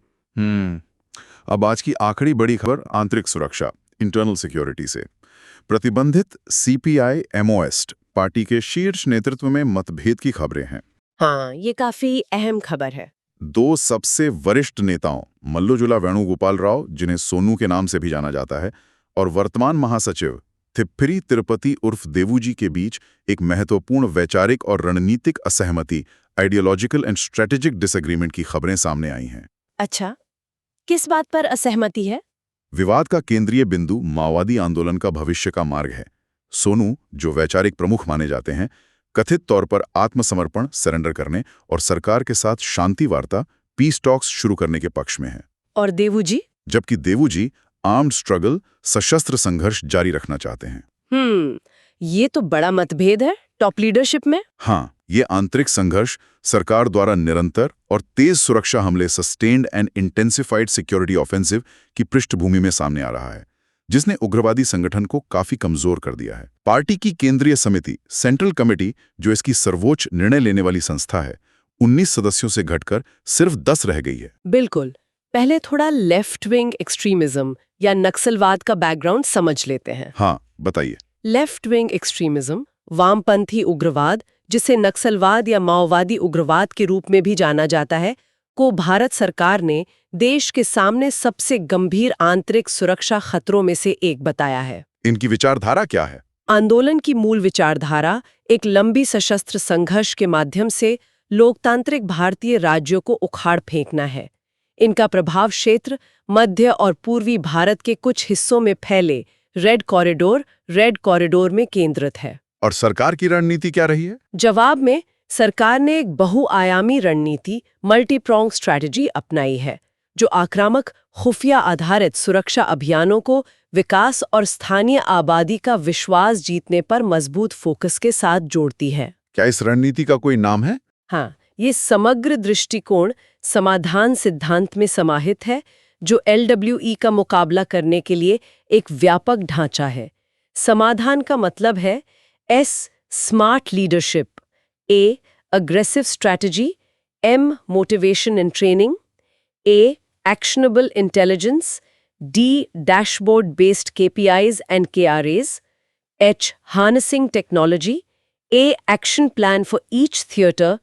अब आज की आखिरी बड़ी खबर आंतरिक सुरक्षा, इंटरनल सिक्योरिटी से। प्रतिबंधित सीपीआई एमओएस्ट पार्टी के शीर्ष नेतृत्व में मतभेद की खबरें हैं। हाँ, ये काफी अहम खबर है। दो सबसे वरिष्ठ नेताओं मल्लोजुला वेणुगोपाल राव, जिन्हें सोनू के नाम से भी जाना जाता है, और वर्तमान महासचिव थिप्पिरी तिरुपति उर्फ देवूजी के बीच एक महत्वपूर्ण वैचारिक और रणनीतिक असहमति, आइडियोलॉजिकल एंड स्ट्रेटेजिक डिसएग्रीमेंट की खबरें सामने आई हैं। अच्छा, किस बात पर असहमति है? विवाद का केंद्रीय बिंदु माओवादी आंदोलन का भविष्य का मार्ग है। सोनू, जो वैचारिक प्रमुख माने जाते हैं, कथित तौर पर आत्मसमर्पण, सरेंडर करने और सरकार के साथ शांति वार्ता, पीस टॉक्स शुरू करने के पक्ष में हैं। और देवूजी? जबकि देवूजी आर्म्ड स्ट्रगल, सशस्त्र संघर्ष जारी रखना चाहते हैं। ये तो बड़ा मतभेद है टॉप लीडरशिप में। हाँ, ये आंतरिक संघर्ष सरकार द्वारा निरंतर और तेज सुरक्षा हमले, sustained and intensified security offensive की पृष्ठभूमि में सामने आ रहा है, जिसने उग्रवादी संगठन को काफी कमजोर कर दिया है। पार्टी की केंद्रीय समिति, सेंट्रल कमेटी, जो इसकी सर्वोच्च निर्णय लेने वाली संस्था है, 19 सदस्यों से घटकर सिर्फ 10 रह गई है। बिल्कुल। पहले थोड़ा लेफ्ट विंग एक्सट्रीमिज्म या नक्सलवाद का बैकग्राउंड समझ लेते हैं। हाँ, बताइए। लेफ्ट विंग एक्सट्रीमिज्म, वामपंथी उग्रवाद, जिसे नक्सलवाद या माओवादी उग्रवाद के रूप में भी जाना जाता है, को भारत सरकार ने देश के सामने सबसे गंभीर आंतरिक सुरक्षा खतरों में से एक बताया है। इनकी विचारधारा क्या है? आंदोलन की मूल विचारधारा एक लंबी सशस्त्र संघर्ष के माध्यम से लोकतांत्रिक भारतीय राज्यों को उखाड़ फेंकना है। इनका प्रभाव क्षेत्र मध्य और पूर्वी भारत के कुछ हिस्सों में फैले रेड कॉरिडोर में केंद्रित है। और सरकार की रणनीति क्या रही है? जवाब में सरकार ने एक बहुआयामी रणनीति, मल्टी-प्रॉन्ग स्ट्रैटेजी अपनाई है, जो आक्रामक, खुफिया आधारित सुरक्षा अभियानों को विकास और स्थानीय आबादी का विश्वास जीतने पर मजबूत फोकस के साथ जोड़ती है। क्या इस रणनीति का कोई नाम है? हाँ, ये समग्र दृष्टिकोण समाधान सिद्धांत में समाहित है, जो LWE का मुकाबला करने के लिए एक व्यापक ढांचा है। समाधान का मतलब है S smart leadership, A aggressive strategy, M motivation and training, A actionable intelligence, D dashboard based KPIs and KRAs, H harnessing technology, A action plan for each theater,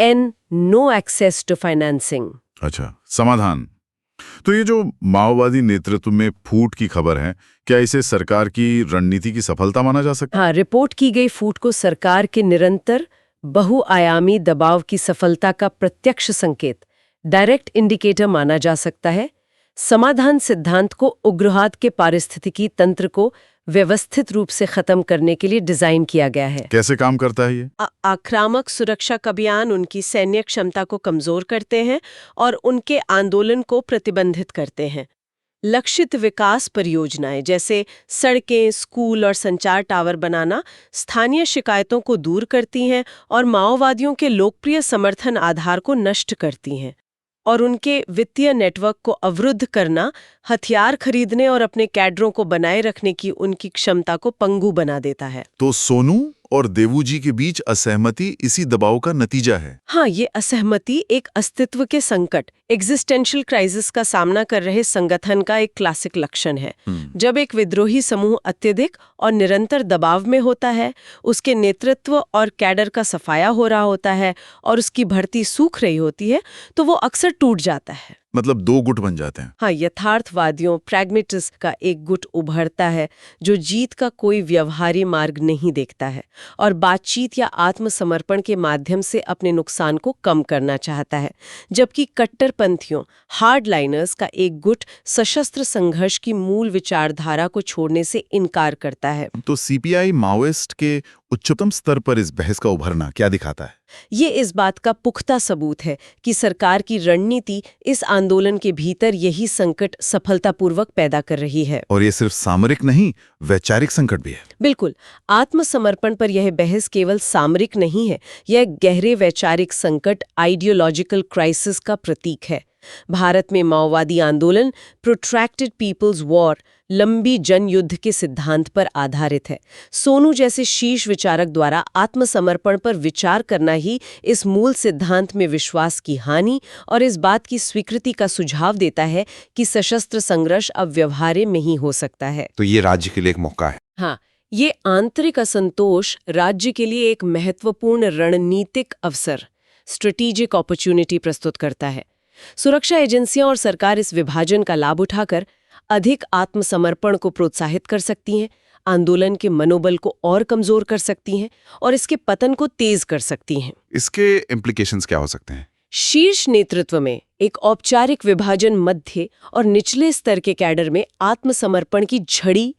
N no access to financing। अच्छा, समाधान। तो ये जो माओवादी नेतृत्व में फूट की खबर है, क्या इसे सरकार की रणनीति की सफलता माना जा सकता है? हाँ, रिपोर्ट की गई फूट को सरकार के निरंतर बहुआयामी दबाव की सफलता का प्रत्यक्ष संकेत, डायरेक्ट इंडिकेटर माना जा सकता है। समाधान सिद्धांत को उग्रवाद के पारिस्थितिकी तंत्र को व्यवस्थित रूप से खत्म करने के लिए डिजाइन किया गया है। कैसे काम करता है ये? आक्रामक सुरक्षा अभियान उनकी सैन्य क्षमता को कमजोर करते हैं और उनके आंदोलन को प्रतिबंधित करते हैं। लक्षित विकास परियोजनाएं जैसे सड़कें, स्कूल और संचार टावर बनाना स्थानीय शिकायतों को दूर करती हैं और माओवादियों के लोकप्रिय समर्थन आधार को नष्ट करती हैं। और उनके वित्तीय नेटवर्क को अवरुद्ध करना हथियार खरीदने और अपने कैडरों को बनाए रखने की उनकी क्षमता को पंगु बना देता है। तो सोनू और देवूजी के बीच असहमति इसी दबाव का नतीजा है। हाँ, ये असहमति एक अस्तित्व के संकट, एग्जिस्टेंशियल क्राइसिस का सामना कर रहे संगठन का एक क्लासिक लक्षण है। जब एक विद्रोही समूह अत्यधिक और निरंतर दबाव में होता है, उसके नेतृत्व और कैडर का सफाया हो रहा होता है और उसकी भर्ती सूख रही होती है, तो वो अक्सर टूट जाता है। मतलब दो गुट बन जाते हैं। हाँ, यथार्थवादियों प्रैग्मेटिस्ट का एक गुट उभरता है जो जीत का कोई व्यवहारी मार्ग नहीं देखता है और बातचीत या आत्मसमर्पण के माध्यम से अपने नुकसान को कम करना चाहता है, जबकि कट्टरपंथियों हार्डलाइनर्स का एक गुट सशस्त्र संघर्ष की मूल विचारधारा को छोड़ने से इनकार करता है। तो CPI माओइस्ट के उच्चतम स्तर पर इस बहस का उभरना क्या दिखाता है? ये इस बात का पुख्ता सबूत है कि सरकार की रणनीति इस आंदोलन के भीतर यही संकट सफलतापूर्वक पैदा कर रही है। और ये सिर्फ सामरिक नहीं, वैचारिक संकट भी है। बिल्कुल, आत्मसमर्पण पर यह बहस केवल सामरिक नहीं है, यह गहरे वैचारिक संकट, आइडियोलॉजिकल क्राइसिस का प्रतीक है। भारत में माओवादी आंदोलन प्रोट्रैक्टेड पीपल्स वॉर, लंबी जनयुद्ध के सिद्धांत पर आधारित है। सोनू जैसे शीर्ष विचारक द्वारा आत्मसमर्पण पर विचार करना ही इस मूल सिद्धांत में विश्वास की हानि और इस बात की स्वीकृति का सुझाव देता है कि सशस्त्र संघर्ष अब व्यवहार्य में ही हो सकता है। तो ये राज्य के लिए एक मौका है। हाँ, ये आंतरिक असंतोष राज्य के लिए एक महत्वपूर्ण रणनीतिक अवसर, स्ट्रेटेजिक अपॉर्चुनिटी प्रस्तुत करता है। सुरक्षा एजेंसियां और सरकार इस विभाजन का लाभ उठाकर अधिक आत्मसमर्पण को प्रोत्साहित कर सकती हैं, आंदोलन के मनोबल को और कमजोर कर सकती हैं और इसके पतन को तेज कर सकती हैं। इसके इम्प्लीकेशंस क्या हो सकते हैं? शीर्ष नेतृत्व में एक औपचारिक विभाजन मध्य और निचले स्तर के कैडर में आत्मसमर्पण की झड़ी,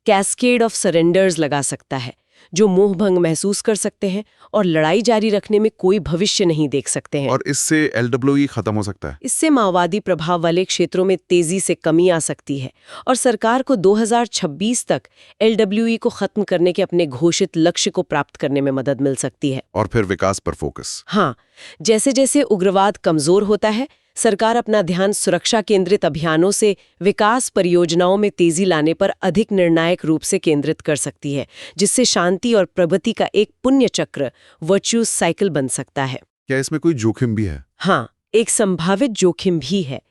कैस्केड ऑफ सरेंडर्स लगा सकता है, जो मोहभंग महसूस कर सकते हैं और लड़ाई जारी रखने में कोई भविष्य नहीं देख सकते हैं। और इससे LWE खत्म हो सकता है? इससे माओवादी प्रभाव वाले क्षेत्रों में तेजी से कमी आ सकती है और सरकार को 2026 तक LWE को खत्म करने के अपने घोषित लक्ष्य को प्राप्त करने में मदद मिल सकती है। और फिर विकास पर फोकस। हाँ, जैसे जैसे उग्रवाद कमजोर होता है, सरकार अपना ध्यान सुरक्षा केंद्रित अभियानों से विकास परियोजनाओं में तेजी लाने पर अधिक निर्णायक रूप से केंद्रित कर सकती है, जिससे शांति और प्रगति का एक पुण्य चक्र, वर्च्यूअस साइकिल बन सकता है। क्या इसमें कोई जोखिम भी है? हाँ, एक संभावित जोखिम भी है।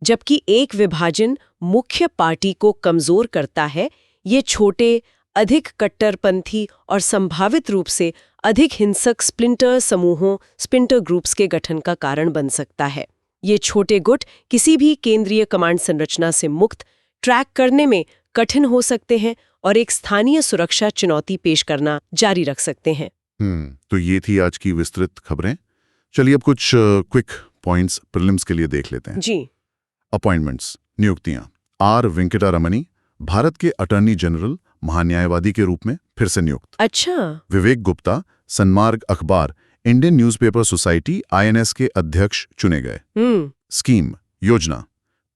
जबकि एक विभाजन मुख्य पार्टी को कमजोर करता है, ये छोटे, अधिक कट्टरपंथी और संभावित रूप से अधिक हिंसक स्प्लिंटर समूहों, स्प्लिंटर ग्रुप्स के गठन का कारण बन सकता है। ये छोटे गुट किसी भी केंद्रीय कमांड संरचना से मुक्त ट्रैक करने में कठिन हो सकते हैं और एक स्थानीय सुरक्षा चुनौती पेश करना जारी रख सकते हैं। तो ये थी आज की विस्तृत खबरें। चलिए अब कुछ क्विक पॉइंट्स प्रीलिम्स के लिए देख लेते हैं। जी। अपॉइंटमेंट्स, नियुक्तियां। आर वेंकटा रमनी भारत के अटॉर्नी जनरल महान्यायवादी के रूप में फिर से नियुक्त। अच्छा। विवेक गुप्ता सन्मार्ग अखबार इंडियन न्यूज़पेपर सोसाइटी INS के अध्यक्ष चुने गए। स्कीम, योजना।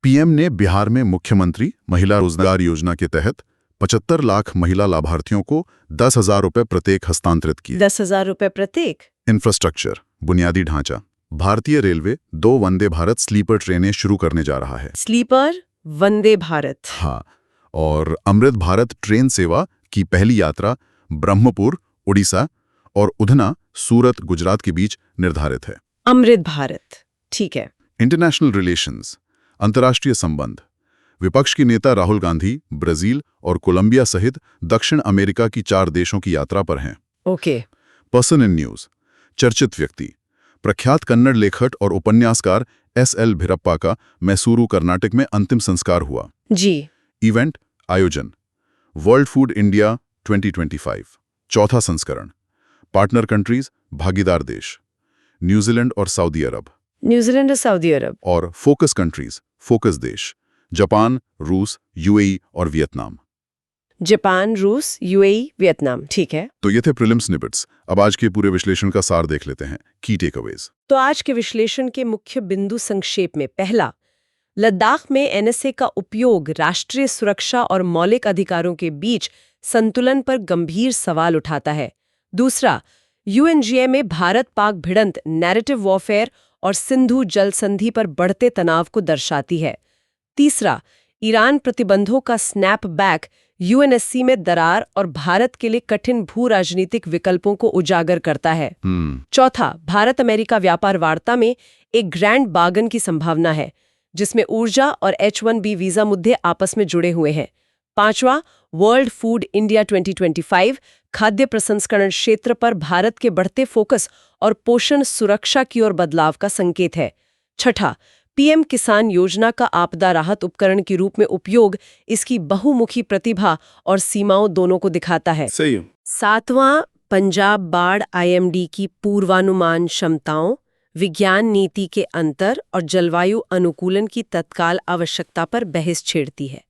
PM ने बिहार में मुख्यमंत्री महिला रोजगार योजना के तहत 75 लाख महिला लाभार्थियों को 10,000 रुपए प्रत्येक हस्तांतरित किए। 10,000 रुपए प्रत्येक। इंफ्रास्ट्रक्चर, बुनियादी ढांचा। भारतीय रेलवे 2 वंदे भारत स्लीपर ट्रेनें शुरू करने जा रहा है। स्लीपर वंदे भारत। हाँ, और अमृत भारत ट्रेन सेवा की पहली यात्रा ब्रह्मपुर, उड़ीसा और उधना, सूरत, गुजरात के बीच निर्धारित है। अमृत भारत, ठीक है। इंटरनेशनल रिलेशंस, अंतर्राष्ट्रीय संबंध। विपक्ष के नेता राहुल गांधी ब्राजील और कोलंबिया सहित दक्षिण अमेरिका की 4 देशों की यात्रा पर हैं। ओके। पर्सन इन न्यूज, चर्चित व्यक्ति। प्रख्यात कन्नड़ लेखक और उपन्यासकार SL भिरप्पा का मैसूरू, कर्नाटक में अंतिम संस्कार हुआ। जी। इवेंट आयोजन वर्ल्ड फूड इंडिया 2025, चौथा संस्करण। पार्टनर कंट्रीज, भागीदार देश न्यूजीलैंड और सऊदी अरब। न्यूजीलैंड और सऊदी अरब। और फोकस कंट्रीज, फोकस देश जापान, रूस, UAE और वियतनाम। जापान, रूस, UAE, वियतनाम, ठीक है। तो ये थे प्रीलिम्स स्निपेट्स। अब आज के पूरे विश्लेषण का सार देख लेते हैं, की टेकअवेज। तो आज के विश्लेषण के मुख्य बिंदु संक्षेप में। पहला, लद्दाख में NSA का उपयोग राष्ट्रीय सुरक्षा और मौलिक अधिकारों के बीच संतुलन पर गंभीर सवाल उठाता है। दूसरा, UNGA में भारत-पाक भिड़ंत नैरेटिव वॉरफेयर और सिंधु जल संधि पर बढ़ते तनाव को दर्शाती है। तीसरा, ईरान प्रतिबंधों का स्नैप बैक UNSC में दरार और भारत के लिए कठिन भू राजनीतिक विकल्पों को उजागर करता है। चौथा, भारत अमेरिका व्यापार वार्ता में एक ग्रैंड बार्गन की संभावना है, जिसमें ऊर्जा और H1B वीजा मुद्दे आपस में जुड़े हुए हैं। पांचवा, वर्ल्ड फूड इंडिया 2025 खाद्य प्रसंस्करण क्षेत्र पर भारत के बढ़ते फोकस और पोषण सुरक्षा की ओर बदलाव का संकेत है। छठा, PM किसान योजना का आपदा राहत उपकरण के रूप में उपयोग इसकी बहुमुखी प्रतिभा और सीमाओं दोनों को दिखाता है। सही है। सातवां, पंजाब बाढ़ IMD की पूर्वानुमान क्षमताओं, विज्ञान नीति के अंतर और जलवायु अनुकूलन की तत्काल आवश्यकता पर बहस छेड़ती है।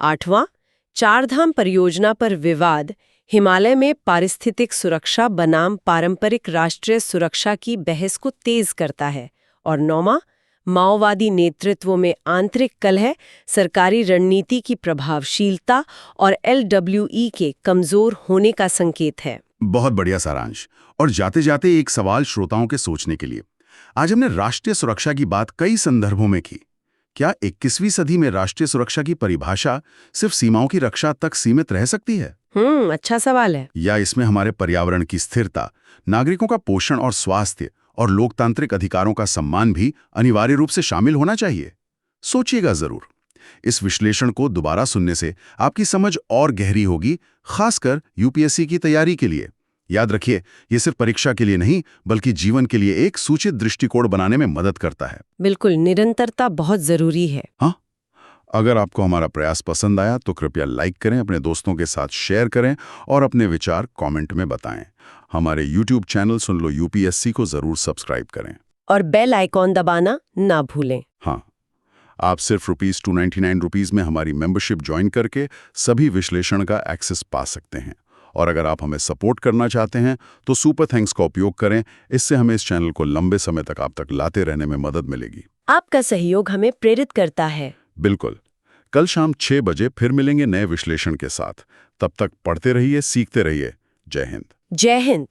आठवां, चारधाम परियोजना पर विवाद हिमालय में पारिस्थितिक सुरक्षा बनाम पारंपरिक राष्ट्रीय सुरक्षा की बहस को तेज करता है। और नौवां, माओवादी नेतृत्व में आंतरिक कलह, सरकारी रणनीति की प्रभावशीलता और LWE के कमजोर होने का संकेत है। बहुत बढ़िया सारांश। और जाते जाते एक सवाल श्रोताओं के सोचने के लिए। आज हमने राष्ट्रीय सुरक्षा की बात कई संदर्भों में की। क्या 21वीं सदी में राष्ट्रीय सुरक्षा की परिभाषा सिर्फ सीमाओं की रक्षा तक सीमित रह सकती है? अच्छा सवाल है। या इसमें हमारे पर्यावरण की स्थिरता, नागरिकों का पोषण और स्वास्थ्य और लोकतांत्रिक अधिकारों का सम्मान भी अनिवार्य रूप से शामिल होना चाहिए? सोचिएगा जरूर। इस विश्लेषण को दोबारा सुनने से आपकी समझ और गहरी होगी, खासकर UPSC की तैयारी के लिए। याद रखिए, ये सिर्फ परीक्षा के लिए नहीं, बल्कि जीवन के लिए एक सूचित दृष्टिकोण बनाने में मदद करता है। बिल्कुल, निरंतरता बहुत जरूरी है। हाँ, अगर आपको हमारा प्रयास पसंद आया तो कृपया लाइक करें, अपने दोस्तों के साथ शेयर करें और अपने विचार कमेंट में बताएं। हमारे YouTube चैनल सुन लो UPSC को जरूर सब्सक्राइब करें और बेल आइकॉन दबाना ना भूलें। हाँ, आप सिर्फ ₹299 में हमारी मेंबरशिप ज्वाइन करके सभी विश्लेषण का एक्सेस पा सकते हैं। और अगर आप हमें सपोर्ट करना चाहते हैं तो सुपर थैंक्स का उपयोग करें। इससे हमें इस चैनल को लंबे समय तक आप तक लाते रहने में मदद मिलेगी। आपका सहयोग हमें प्रेरित करता है। बिल्कुल। कल शाम 6 बजे फिर मिलेंगे नए विश्लेषण के साथ। तब तक पढ़ते रहिए, सीखते रहिए। जय हिंद। जय हिंद।